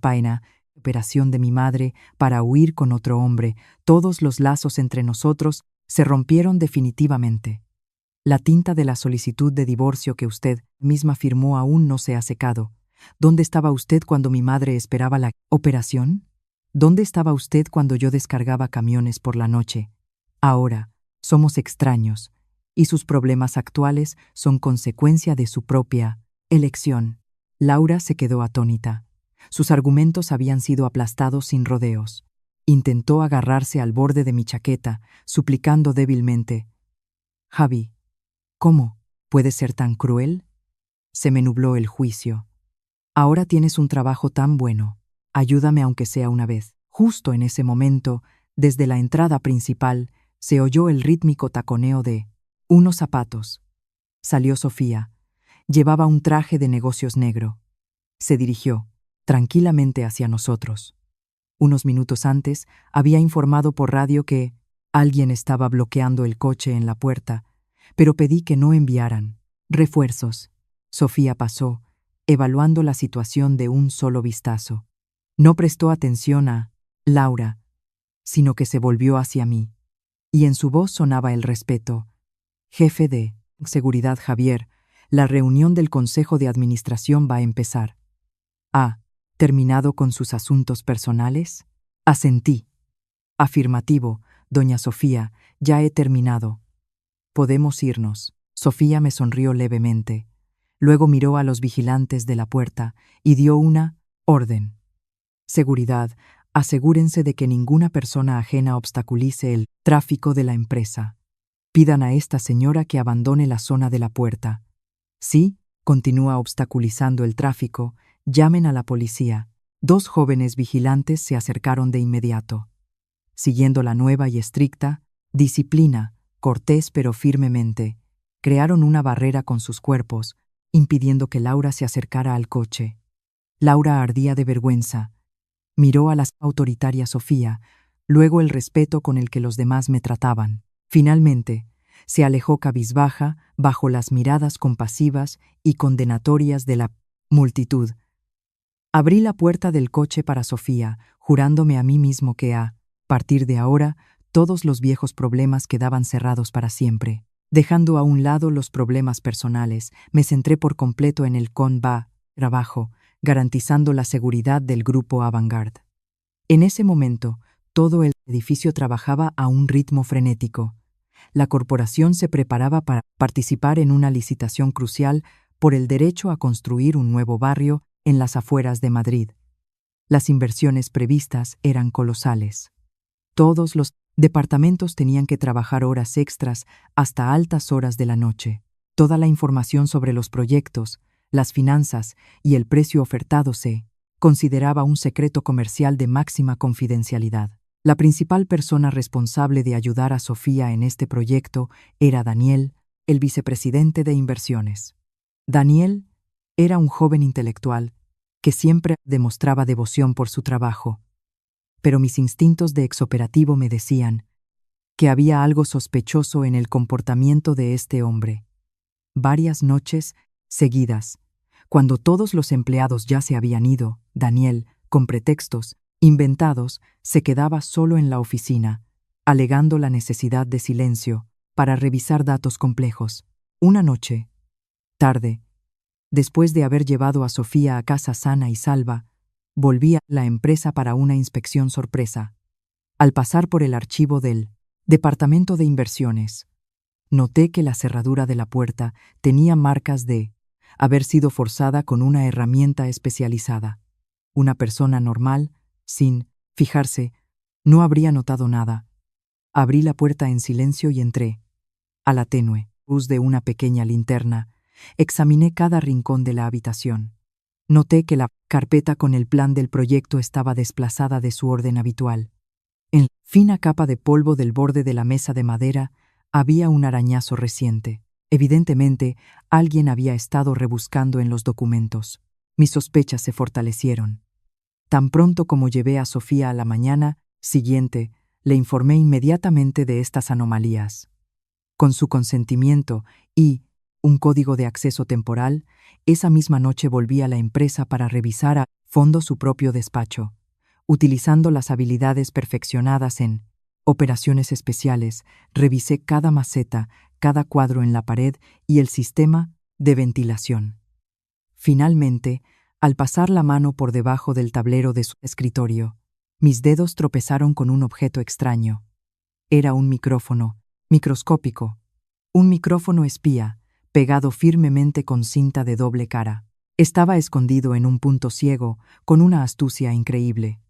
Speaker 1: operación de mi madre, para huir con otro hombre, todos los lazos entre nosotros se rompieron definitivamente. La tinta de la solicitud de divorcio que usted misma firmó aún no se ha secado. ¿Dónde estaba usted cuando mi madre esperaba la operación? ¿Dónde estaba usted cuando yo descargaba camiones por la noche? Ahora, somos extraños, y sus problemas actuales son consecuencia de su propia elección. Laura se quedó atónita. Sus argumentos habían sido aplastados sin rodeos. Intentó agarrarse al borde de mi chaqueta, suplicando débilmente. Javi, ¿cómo puedes ser tan cruel? Se me nubló el juicio. Ahora tienes un trabajo tan bueno. Ayúdame aunque sea una vez. Justo en ese momento, desde la entrada principal, se oyó el rítmico taconeo de unos zapatos. Salió Sofía. Llevaba un traje de negocios negro. Se dirigió, tranquilamente hacia nosotros. Unos minutos antes, había informado por radio que alguien estaba bloqueando el coche en la puerta, pero pedí que no enviaran refuerzos. Sofía pasó, evaluando la situación de un solo vistazo. No prestó atención a Laura, sino que se volvió hacia mí, y en su voz sonaba el respeto. Jefe de Seguridad Javier, la reunión del Consejo de Administración va a empezar. ¿Ha terminado con sus asuntos personales? Asentí. Afirmativo, doña Sofía, ya he terminado. Podemos irnos. Sofía me sonrió levemente. Luego miró a los vigilantes de la puerta y dio una orden. Seguridad, asegúrense de que ninguna persona ajena obstaculice el tráfico de la empresa. Pidan a esta señora que abandone la zona de la puerta. Si continúa obstaculizando el tráfico, llamen a la policía. 2 jóvenes vigilantes se acercaron de inmediato. Siguiendo la nueva y estricta disciplina, cortés pero firmemente, crearon una barrera con sus cuerpos, impidiendo que Laura se acercara al coche. Laura ardía de vergüenza. Miró a la autoritaria Sofía, luego el respeto con el que los demás me trataban. Finalmente, se alejó cabizbaja bajo las miradas compasivas y condenatorias de la multitud. Abrí la puerta del coche para Sofía, jurándome a mí mismo que a partir de ahora, todos los viejos problemas quedaban cerrados para siempre. Dejando a un lado los problemas personales, me centré por completo en el trabajo, garantizando la seguridad del grupo Avantgarde. En ese momento, todo el edificio trabajaba a un ritmo frenético. La corporación se preparaba para participar en una licitación crucial por el derecho a construir un nuevo barrio en las afueras de Madrid. Las inversiones previstas eran colosales. Todos los departamentos tenían que trabajar horas extras hasta altas horas de la noche. Toda la información sobre los proyectos, las finanzas y el precio ofertado se consideraba un secreto comercial de máxima confidencialidad. La principal persona responsable de ayudar a Sofía en este proyecto era Daniel, el vicepresidente de inversiones. Daniel era un joven intelectual que siempre demostraba devoción por su trabajo, pero mis instintos de exoperativo me decían que había algo sospechoso en el comportamiento de este hombre. Varias noches seguidas, cuando todos los empleados ya se habían ido, Daniel, con pretextos inventados, se quedaba solo en la oficina, alegando la necesidad de silencio para revisar datos complejos. Una noche, tarde, Después de haber llevado a Sofía a casa sana y salva, volví a la empresa para una inspección sorpresa. Al pasar por el archivo del Departamento de Inversiones, noté que la cerradura de la puerta tenía marcas de haber sido forzada con una herramienta especializada. Una persona normal, sin fijarse, no habría notado nada. Abrí la puerta en silencio y entré. A la tenue luz de una pequeña linterna, examiné cada rincón de la habitación. Noté que la carpeta con el plan del proyecto estaba desplazada de su orden habitual. En la fina capa de polvo del borde de la mesa de madera había un arañazo reciente. Evidentemente, alguien había estado rebuscando en los documentos. Mis sospechas se fortalecieron. Tan pronto como llevé a Sofía a la mañana siguiente, le informé inmediatamente de estas anomalías. Con su consentimiento y un código de acceso temporal, esa misma noche volví a la empresa para revisar a fondo su propio despacho, utilizando las habilidades perfeccionadas en operaciones especiales. Revisé cada maceta, cada cuadro en la pared y el sistema de ventilación. Finalmente, al pasar la mano por debajo del tablero de su escritorio, mis dedos tropezaron con un objeto extraño. Era un micrófono, microscópico, un micrófono espía, pegado firmemente con cinta de doble cara. Estaba escondido en un punto ciego, con una astucia increíble.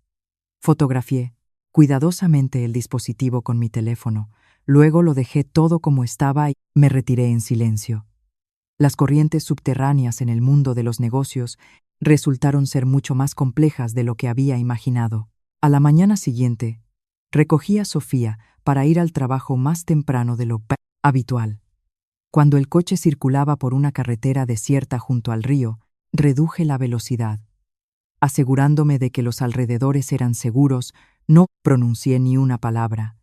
Speaker 1: Fotografié cuidadosamente el dispositivo con mi teléfono, luego lo dejé todo como estaba y me retiré en silencio. Las corrientes subterráneas en el mundo de los negocios resultaron ser mucho más complejas de lo que había imaginado. A la mañana siguiente, recogí a Sofía para ir al trabajo más temprano de lo habitual. Cuando el coche circulaba por una carretera desierta junto al río, reduje la velocidad. Asegurándome de que los alrededores eran seguros, no pronuncié ni una palabra,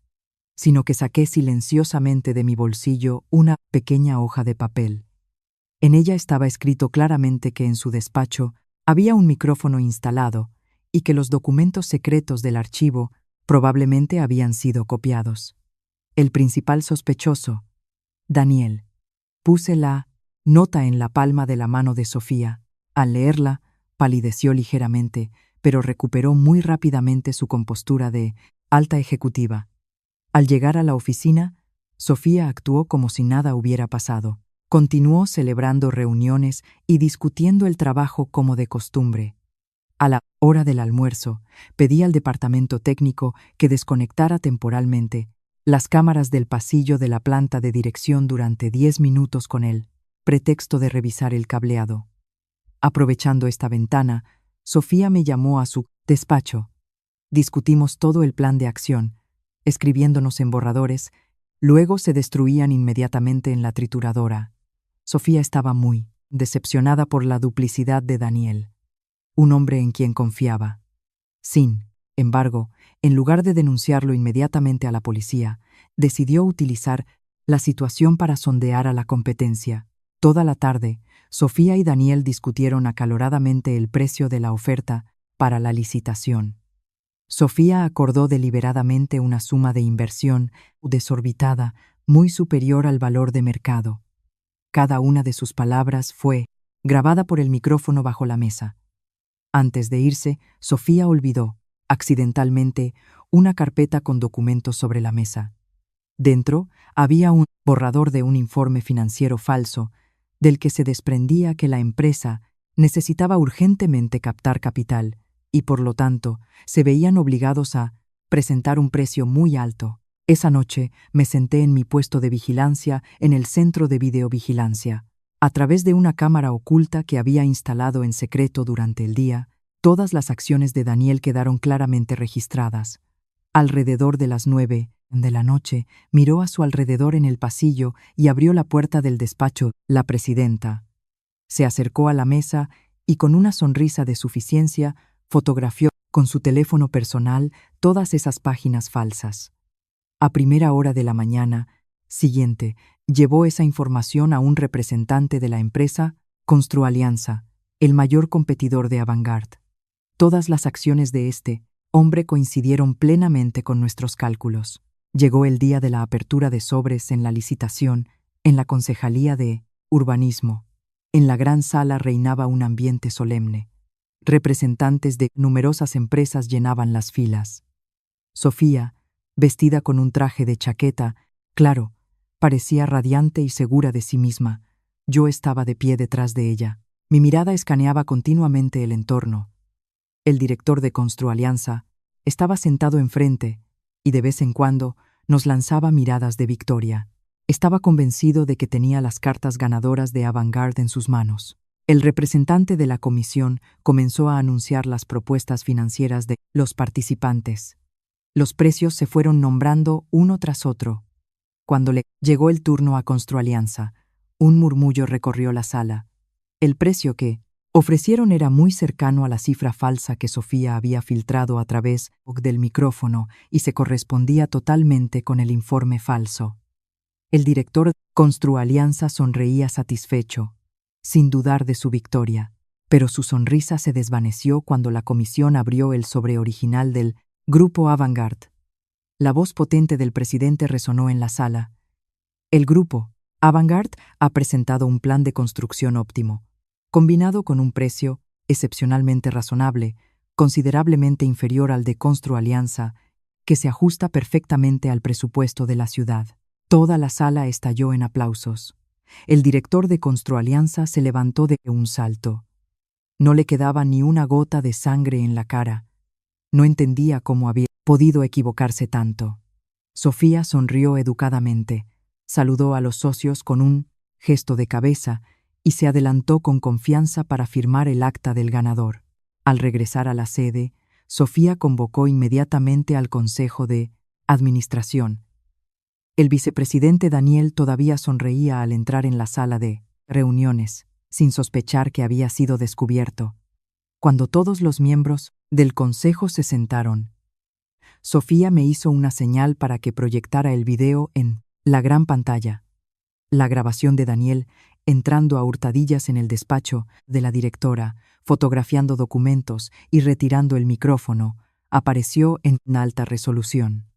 Speaker 1: sino que saqué silenciosamente de mi bolsillo una pequeña hoja de papel. En ella estaba escrito claramente que en su despacho había un micrófono instalado y que los documentos secretos del archivo probablemente habían sido copiados. El principal sospechoso, Daniel. Puse la nota en la palma de la mano de Sofía. Al leerla, palideció ligeramente, pero recuperó muy rápidamente su compostura de alta ejecutiva. Al llegar a la oficina, Sofía actuó como si nada hubiera pasado. Continuó celebrando reuniones y discutiendo el trabajo como de costumbre. A la hora del almuerzo, pedí al departamento técnico que desconectara temporalmente las cámaras del pasillo de la planta de dirección durante 10 minutos con el pretexto de revisar el cableado. Aprovechando esta ventana, Sofía me llamó a su despacho. Discutimos todo el plan de acción, escribiéndonos en borradores, luego se destruían inmediatamente en la trituradora. Sofía estaba muy decepcionada por la duplicidad de Daniel, un hombre en quien confiaba. Sin embargo, en lugar de denunciarlo inmediatamente a la policía, decidió utilizar la situación para sondear a la competencia. Toda la tarde, Sofía y Daniel discutieron acaloradamente el precio de la oferta para la licitación. Sofía acordó deliberadamente una suma de inversión desorbitada, muy superior al valor de mercado. Cada una de sus palabras fue grabada por el micrófono bajo la mesa. Antes de irse, Sofía olvidó, accidentalmente, una carpeta con documentos sobre la mesa. Dentro había un borrador de un informe financiero falso, del que se desprendía que la empresa necesitaba urgentemente captar capital y, por lo tanto, se veían obligados a presentar un precio muy alto. Esa noche me senté en mi puesto de vigilancia en el centro de videovigilancia. A través de una cámara oculta que había instalado en secreto durante el día, todas las acciones de Daniel quedaron claramente registradas. Alrededor de las 9 de la noche, miró a su alrededor en el pasillo y abrió la puerta del despacho. La presidenta se acercó a la mesa y, con una sonrisa de suficiencia, fotografió con su teléfono personal todas esas páginas falsas. A primera hora de la mañana siguiente, llevó esa información a un representante de la empresa Construalianza, el mayor competidor de Avantgarde. Todas las acciones de este hombre coincidieron plenamente con nuestros cálculos. Llegó el día de la apertura de sobres en la licitación en la Concejalía de Urbanismo. En la gran sala reinaba un ambiente solemne. Representantes de numerosas empresas llenaban las filas. Sofía, vestida con un traje de chaqueta, claro, parecía radiante y segura de sí misma. Yo estaba de pie detrás de ella. Mi mirada escaneaba continuamente el entorno. El director de Construalianza estaba sentado enfrente y de vez en cuando nos lanzaba miradas de victoria. Estaba convencido de que tenía las cartas ganadoras de Avantgarde en sus manos. El representante de la comisión comenzó a anunciar las propuestas financieras de los participantes. Los precios se fueron nombrando uno tras otro. Cuando le llegó el turno a Construalianza, un murmullo recorrió la sala. El precio que ofrecieron era muy cercano a la cifra falsa que Sofía había filtrado a través del micrófono y se correspondía totalmente con el informe falso. El director Construalianza sonreía satisfecho, sin dudar de su victoria, pero su sonrisa se desvaneció cuando la comisión abrió el sobre original del Grupo Avantgarde. La voz potente del presidente resonó en la sala. El Grupo Avantgarde ha presentado un plan de construcción óptimo, combinado con un precio excepcionalmente razonable, considerablemente inferior al de Construalianza, que se ajusta perfectamente al presupuesto de la ciudad. Toda la sala estalló en aplausos. El director de Construalianza se levantó de un salto. No le quedaba ni una gota de sangre en la cara. No entendía cómo había podido equivocarse tanto. Sofía sonrió educadamente, saludó a los socios con un gesto de cabeza y se adelantó con confianza para firmar el acta del ganador. Al regresar a la sede, Sofía convocó inmediatamente al Consejo de Administración. El vicepresidente Daniel todavía sonreía al entrar en la sala de reuniones, sin sospechar que había sido descubierto. Cuando todos los miembros del consejo se sentaron, Sofía me hizo una señal para que proyectara el video en la gran pantalla. La grabación de Daniel entrando a hurtadillas en el despacho de la directora, fotografiando documentos y retirando el micrófono, apareció en alta resolución.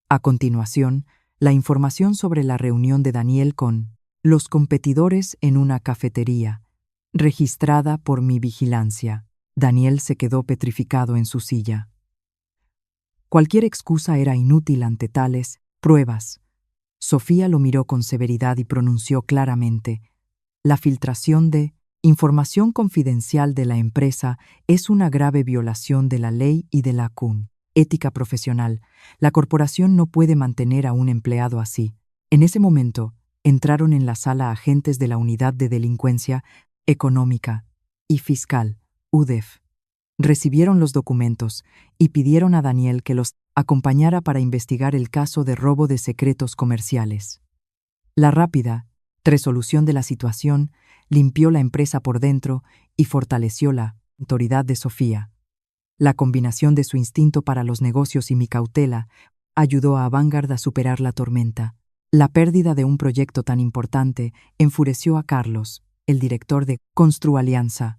Speaker 1: A continuación, la información sobre la reunión de Daniel con los competidores en una cafetería, registrada por mi vigilancia. Daniel se quedó petrificado en su silla. Cualquier excusa era inútil ante tales pruebas. Sofía lo miró con severidad y pronunció claramente: la filtración de información confidencial de la empresa es una grave violación de la ley y de la ética profesional. La corporación no puede mantener a un empleado así. En ese momento, entraron en la sala agentes de la Unidad de Delincuencia Económica y Fiscal, UDEF. Recibieron los documentos y pidieron a Daniel que los acompañara para investigar el caso de robo de secretos comerciales. La rápida resolución de la situación limpió la empresa por dentro y fortaleció la autoridad de Sofía. La combinación de su instinto para los negocios y mi cautela ayudó a Avantgarde a superar la tormenta. La pérdida de un proyecto tan importante enfureció a Carlos, el director de Construalianza.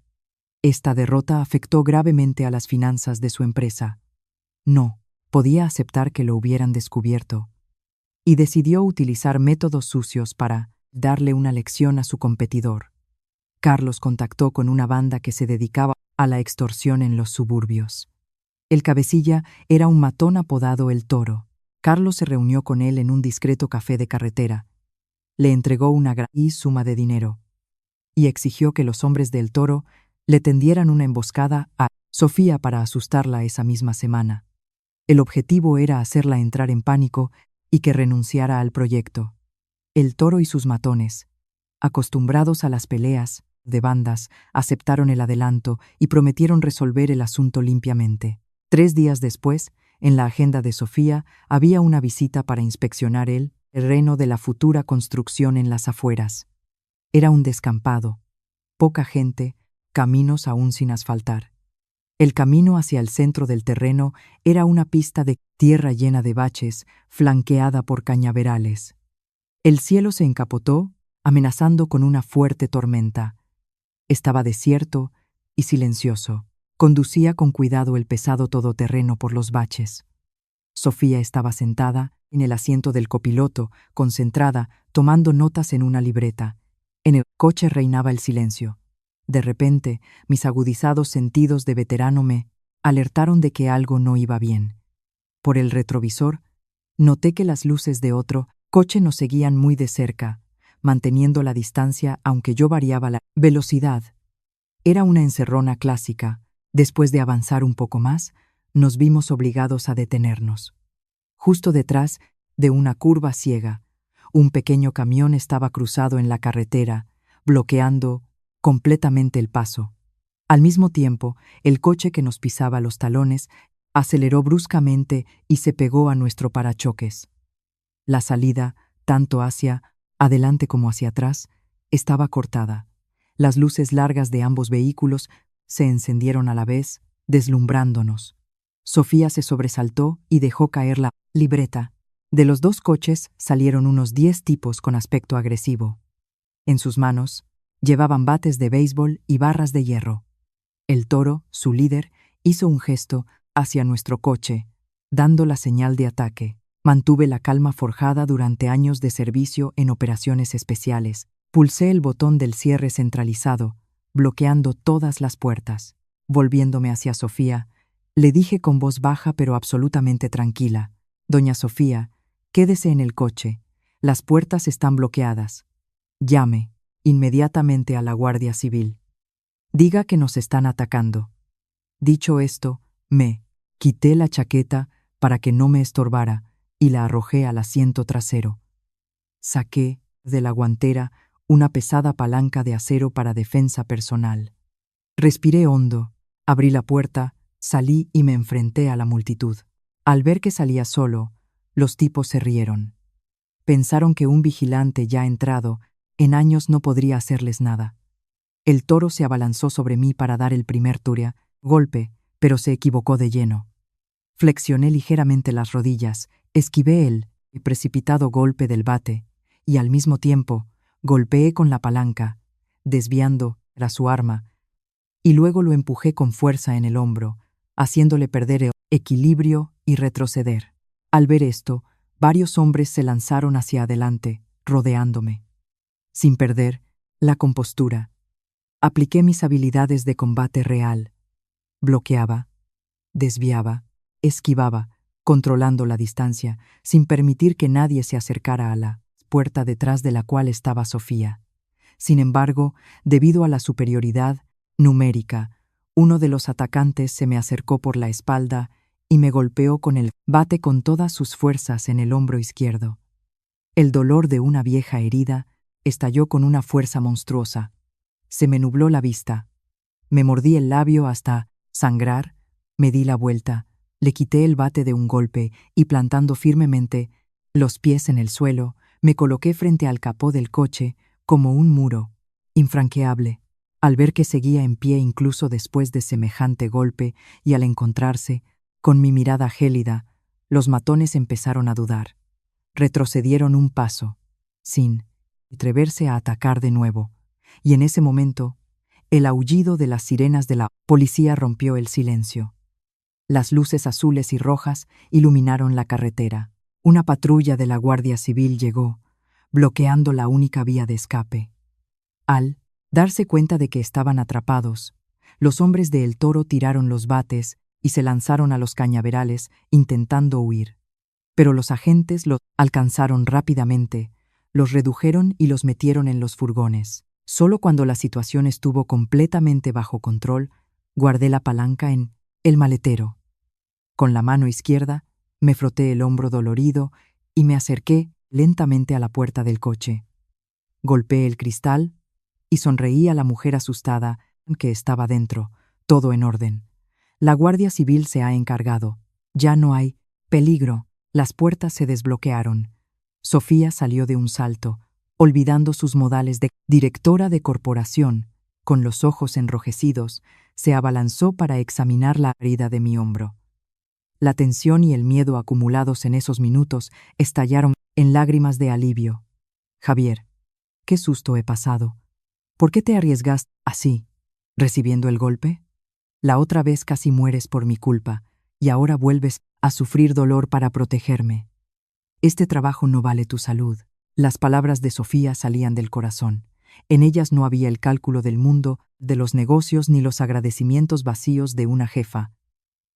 Speaker 1: Esta derrota afectó gravemente a las finanzas de su empresa. No podía aceptar que lo hubieran descubierto, y decidió utilizar métodos sucios para darle una lección a su competidor. Carlos contactó con una banda que se dedicaba a la extorsión en los suburbios. El cabecilla era un matón apodado El Toro. Carlos se reunió con él en un discreto café de carretera. Le entregó una gran suma de dinero y exigió que los hombres del Toro le tendieran una emboscada a Sofía para asustarla esa misma semana. El objetivo era hacerla entrar en pánico y que renunciara al proyecto. El Toro y sus matones, acostumbrados a las peleas de bandas, aceptaron el adelanto y prometieron resolver el asunto limpiamente. 3 días después, en la agenda de Sofía, había una visita para inspeccionar el terreno de la futura construcción en las afueras. Era un descampado, poca gente, caminos aún sin asfaltar. El camino hacia el centro del terreno era una pista de tierra llena de baches, flanqueada por cañaverales. El cielo se encapotó, amenazando con una fuerte tormenta. Estaba desierto y silencioso. Conducía con cuidado el pesado todoterreno por los baches. Sofía estaba sentada en el asiento del copiloto, concentrada, tomando notas en una libreta. En el coche reinaba el silencio. De repente, mis agudizados sentidos de veterano me alertaron de que algo no iba bien. Por el retrovisor, noté que las luces de otro coche nos seguían muy de cerca, manteniendo la distancia aunque yo variaba la velocidad. Era una encerrona clásica. Después de avanzar un poco más, nos vimos obligados a detenernos. Justo detrás de una curva ciega, un pequeño camión estaba cruzado en la carretera, bloqueando completamente el paso. Al mismo tiempo, el coche que nos pisaba los talones aceleró bruscamente y se pegó a nuestro parachoques. La salida, tanto hacia adelante como hacia atrás, estaba cortada. Las luces largas de ambos vehículos se encendieron a la vez, deslumbrándonos. Sofía se sobresaltó y dejó caer la libreta. De los dos coches salieron unos 10 tipos con aspecto agresivo. En sus manos llevaban bates de béisbol y barras de hierro. El Toro, su líder, hizo un gesto hacia nuestro coche, dando la señal de ataque. Mantuve la calma forjada durante años de servicio en operaciones especiales. Pulsé el botón del cierre centralizado, bloqueando todas las puertas. Volviéndome hacia Sofía, le dije con voz baja pero absolutamente tranquila: «Doña Sofía, quédese en el coche. Las puertas están bloqueadas. Llame inmediatamente a la Guardia Civil. Diga que nos están atacando». Dicho esto, me quité la chaqueta para que no me estorbara y la arrojé al asiento trasero. Saqué de la guantera una pesada palanca de acero para defensa personal. Respiré hondo, abrí la puerta, salí y me enfrenté a la multitud. Al ver que salía solo, los tipos se rieron. Pensaron que un vigilante ya entrado en años no podría hacerles nada. El Toro se abalanzó sobre mí para dar el primer golpe, pero se equivocó de lleno. Flexioné ligeramente las rodillas, esquivé el precipitado golpe del bate y al mismo tiempo golpeé con la palanca, desviando su arma, y luego lo empujé con fuerza en el hombro, haciéndole perder el equilibrio y retroceder. Al ver esto, varios hombres se lanzaron hacia adelante, rodeándome. Sin perder la compostura, apliqué mis habilidades de combate real. Bloqueaba, desviaba, esquivaba, controlando la distancia, sin permitir que nadie se acercara a la puerta detrás de la cual estaba Sofía. Sin embargo, debido a la superioridad numérica, uno de los atacantes se me acercó por la espalda y me golpeó con el bate con todas sus fuerzas en el hombro izquierdo. El dolor de una vieja herida estalló con una fuerza monstruosa. Se me nubló la vista. Me mordí el labio hasta sangrar, me di la vuelta, le quité el bate de un golpe y plantando firmemente los pies en el suelo, me coloqué frente al capó del coche como un muro, infranqueable. Al ver que seguía en pie incluso después de semejante golpe y al encontrarse con mi mirada gélida, los matones empezaron a dudar. Retrocedieron un paso, sin atreverse a atacar de nuevo, y en ese momento, el aullido de las sirenas de la policía rompió el silencio. Las luces azules y rojas iluminaron la carretera. Una patrulla de la Guardia Civil llegó, bloqueando la única vía de escape. Al darse cuenta de que estaban atrapados, los hombres de El Toro tiraron los bates y se lanzaron a los cañaverales intentando huir. Pero los agentes los alcanzaron rápidamente, los redujeron y los metieron en los furgones. Solo cuando la situación estuvo completamente bajo control, guardé la palanca en el maletero. Con la mano izquierda, me froté el hombro dolorido y me acerqué lentamente a la puerta del coche. Golpeé el cristal y sonreí a la mujer asustada que estaba dentro, todo en orden. La Guardia Civil se ha encargado. Ya no hay peligro. Las puertas se desbloquearon. Sofía salió de un salto, olvidando sus modales de directora de corporación. Con los ojos enrojecidos, se abalanzó para examinar la herida de mi hombro. La tensión y el miedo acumulados en esos minutos estallaron en lágrimas de alivio. «Javier, qué susto he pasado. ¿Por qué te arriesgaste así, recibiendo el golpe? La otra vez casi mueres por mi culpa, y ahora vuelves a sufrir dolor para protegerme. Este trabajo no vale tu salud». Las palabras de Sofía salían del corazón. En ellas no había el cálculo del mundo, de los negocios ni los agradecimientos vacíos de una jefa.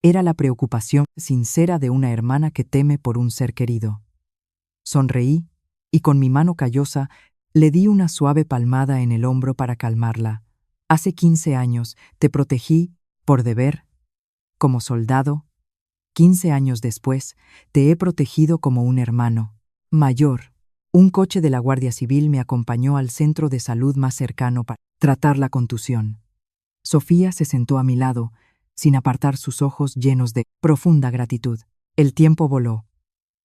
Speaker 1: Era la preocupación sincera de una hermana que teme por un ser querido. Sonreí y con mi mano callosa le di una suave palmada en el hombro para calmarla. Hace 15 años te protegí, por deber, como soldado. 15 años después, te he protegido como un hermano mayor. Un coche de la Guardia Civil me acompañó al centro de salud más cercano para tratar la contusión. Sofía se sentó a mi lado, sin apartar sus ojos llenos de profunda gratitud. El tiempo voló.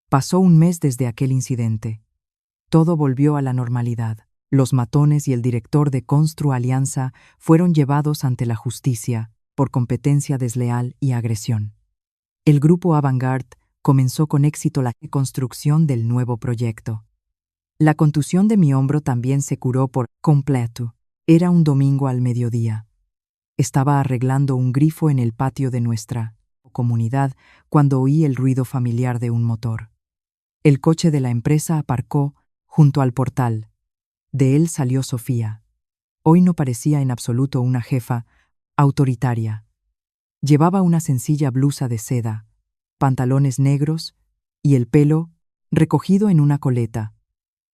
Speaker 1: Pasó un mes desde aquel incidente. Todo volvió a la normalidad. Los matones y el director de Constru Alianza fueron llevados ante la justicia por competencia desleal y agresión. El grupo Avantgarde comenzó con éxito la construcción del nuevo proyecto. La contusión de mi hombro también se curó por completo. Era un domingo al mediodía. Estaba arreglando un grifo en el patio de nuestra comunidad cuando oí el ruido familiar de un motor. El coche de la empresa aparcó junto al portal. De él salió Sofía. Hoy no parecía en absoluto una jefa autoritaria. Llevaba una sencilla blusa de seda, pantalones negros y el pelo recogido en una coleta.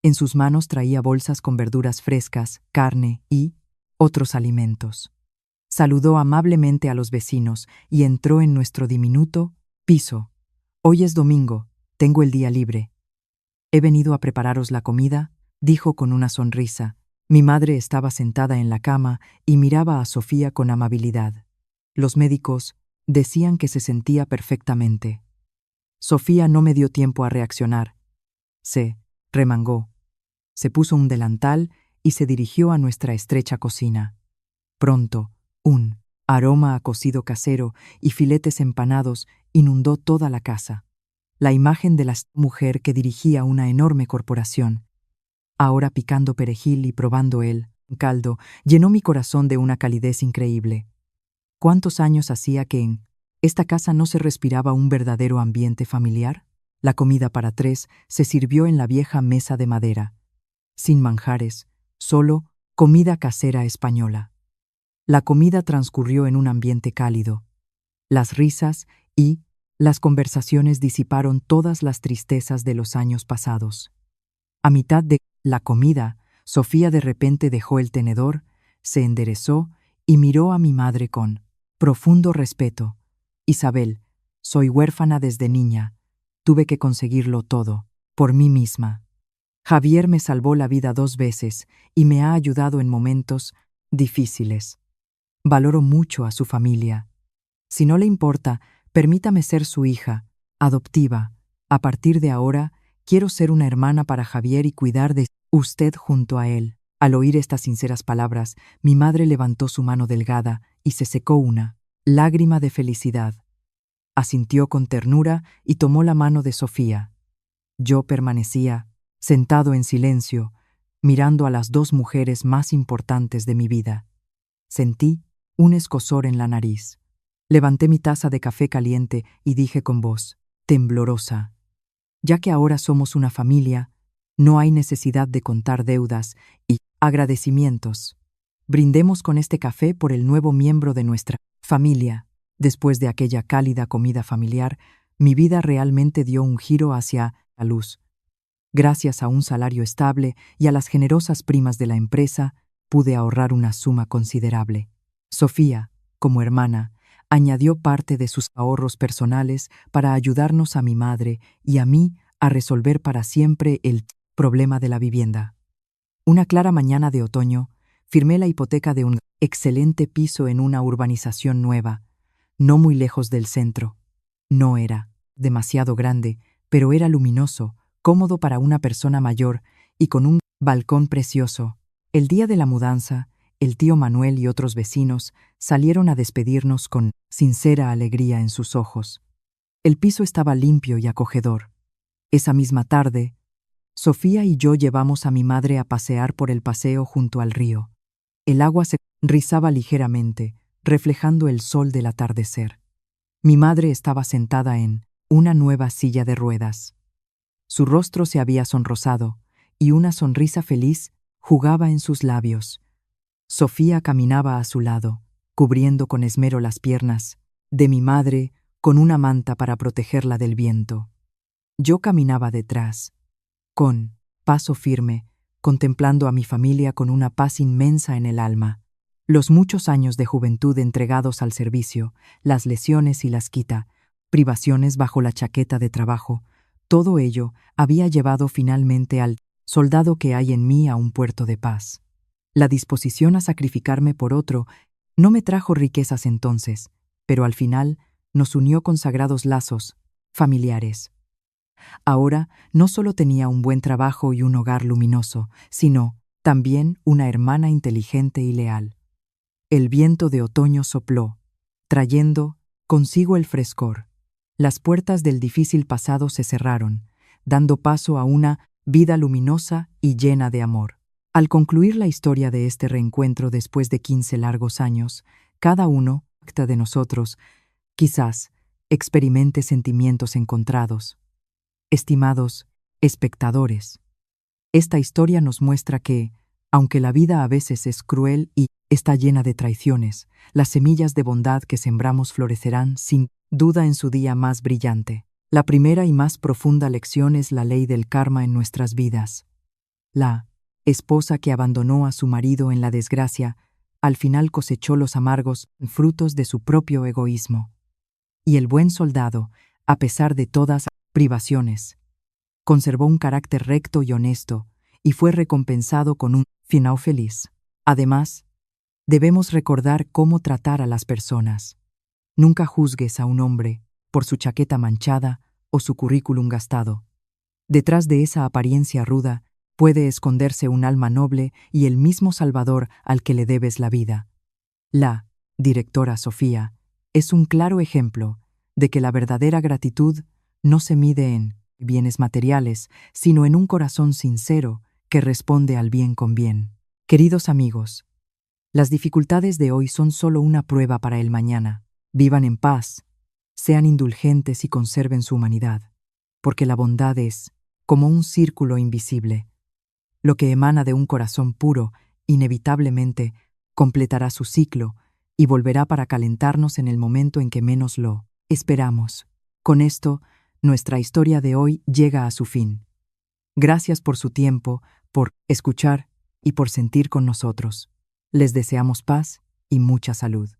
Speaker 1: En sus manos traía bolsas con verduras frescas, carne y otros alimentos. Saludó amablemente a los vecinos y entró en nuestro diminuto piso. Hoy es domingo, tengo el día libre. He venido a prepararos la comida, dijo con una sonrisa. Mi madre estaba sentada en la cama y miraba a Sofía con amabilidad. Los médicos decían que se sentía perfectamente. Sofía no me dio tiempo a reaccionar. Se remangó, se puso un delantal y se dirigió a nuestra estrecha cocina. Pronto, un aroma a cocido casero y filetes empanados inundó toda la casa. La imagen de la mujer que dirigía una enorme corporación, ahora picando perejil y probando el caldo, llenó mi corazón de una calidez increíble. ¿Cuántos años hacía que en esta casa no se respiraba un verdadero ambiente familiar? La comida para 3 se sirvió en la vieja mesa de madera, sin manjares, solo comida casera española. La comida transcurrió en un ambiente cálido. Las risas y las conversaciones disiparon todas las tristezas de los años pasados. A mitad de la comida, Sofía de repente dejó el tenedor, se enderezó y miró a mi madre con profundo respeto. Isabel, soy huérfana desde niña. Tuve que conseguirlo todo, por mí misma. Javier me salvó la vida 2 veces y me ha ayudado en momentos difíciles. Valoro mucho a su familia. Si no le importa, permítame ser su hija, adoptiva. A partir de ahora, quiero ser una hermana para Javier y cuidar de usted junto a él. Al oír estas sinceras palabras, mi madre levantó su mano delgada y se secó una lágrima de felicidad. Asintió con ternura y tomó la mano de Sofía. Yo permanecía, sentado en silencio, mirando a las 2 mujeres más importantes de mi vida. Sentí un escozor en la nariz. Levanté mi taza de café caliente y dije con voz temblorosa: ya que ahora somos una familia, no hay necesidad de contar deudas y agradecimientos. Brindemos con este café por el nuevo miembro de nuestra familia. Después de aquella cálida comida familiar, mi vida realmente dio un giro hacia la luz. Gracias a un salario estable y a las generosas primas de la empresa, pude ahorrar una suma considerable. Sofía, como hermana, añadió parte de sus ahorros personales para ayudarnos a mi madre y a mí a resolver para siempre el problema de la vivienda. Una clara mañana de otoño, firmé la hipoteca de un excelente piso en una urbanización nueva, no muy lejos del centro. No era demasiado grande, pero era luminoso, cómodo para una persona mayor y con un balcón precioso. El día de la mudanza, el tío Manuel y otros vecinos salieron a despedirnos con sincera alegría en sus ojos. El piso estaba limpio y acogedor. Esa misma tarde, Sofía y yo llevamos a mi madre a pasear por el paseo junto al río. El agua se rizaba ligeramente, reflejando el sol del atardecer. Mi madre estaba sentada en una nueva silla de ruedas. Su rostro se había sonrosado y una sonrisa feliz jugaba en sus labios. Sofía caminaba a su lado, cubriendo con esmero las piernas de mi madre con una manta para protegerla del viento. Yo caminaba detrás, con paso firme, contemplando a mi familia con una paz inmensa en el alma. Los muchos años de juventud entregados al servicio, las lesiones y las quita, privaciones bajo la chaqueta de trabajo, todo ello había llevado finalmente al soldado que hay en mí a un puerto de paz. La disposición a sacrificarme por otro no me trajo riquezas entonces, pero al final nos unió con sagrados lazos familiares. Ahora no solo tenía un buen trabajo y un hogar luminoso, sino también una hermana inteligente y leal. El viento de otoño sopló, trayendo consigo el frescor. Las puertas del difícil pasado se cerraron, dando paso a una vida luminosa y llena de amor. Al concluir la historia de este reencuentro después de 15 largos años, cada uno de nosotros, quizás, experimente sentimientos encontrados. Estimados espectadores, esta historia nos muestra que, aunque la vida a veces es cruel y está llena de traiciones, las semillas de bondad que sembramos florecerán sin duda en su día más brillante. La primera y más profunda lección es la ley del karma en nuestras vidas. La esposa que abandonó a su marido en la desgracia, al final cosechó los amargos frutos de su propio egoísmo. Y el buen soldado, a pesar de todas privaciones, conservó un carácter recto y honesto y fue recompensado con un final feliz. Además, debemos recordar cómo tratar a las personas. Nunca juzgues a un hombre por su chaqueta manchada o su currículum gastado. Detrás de esa apariencia ruda puede esconderse un alma noble y el mismo Salvador al que le debes la vida. La directora Sofía es un claro ejemplo de que la verdadera gratitud no se mide en bienes materiales, sino en un corazón sincero que responde al bien con bien. Queridos amigos, las dificultades de hoy son solo una prueba para el mañana. Vivan en paz, sean indulgentes y conserven su humanidad, porque la bondad es como un círculo invisible. Lo que emana de un corazón puro, inevitablemente, completará su ciclo y volverá para calentarnos en el momento en que menos lo esperamos. Con esto, nuestra historia de hoy llega a su fin. Gracias por su tiempo, por escuchar y por sentir con nosotros. Les deseamos paz y mucha salud.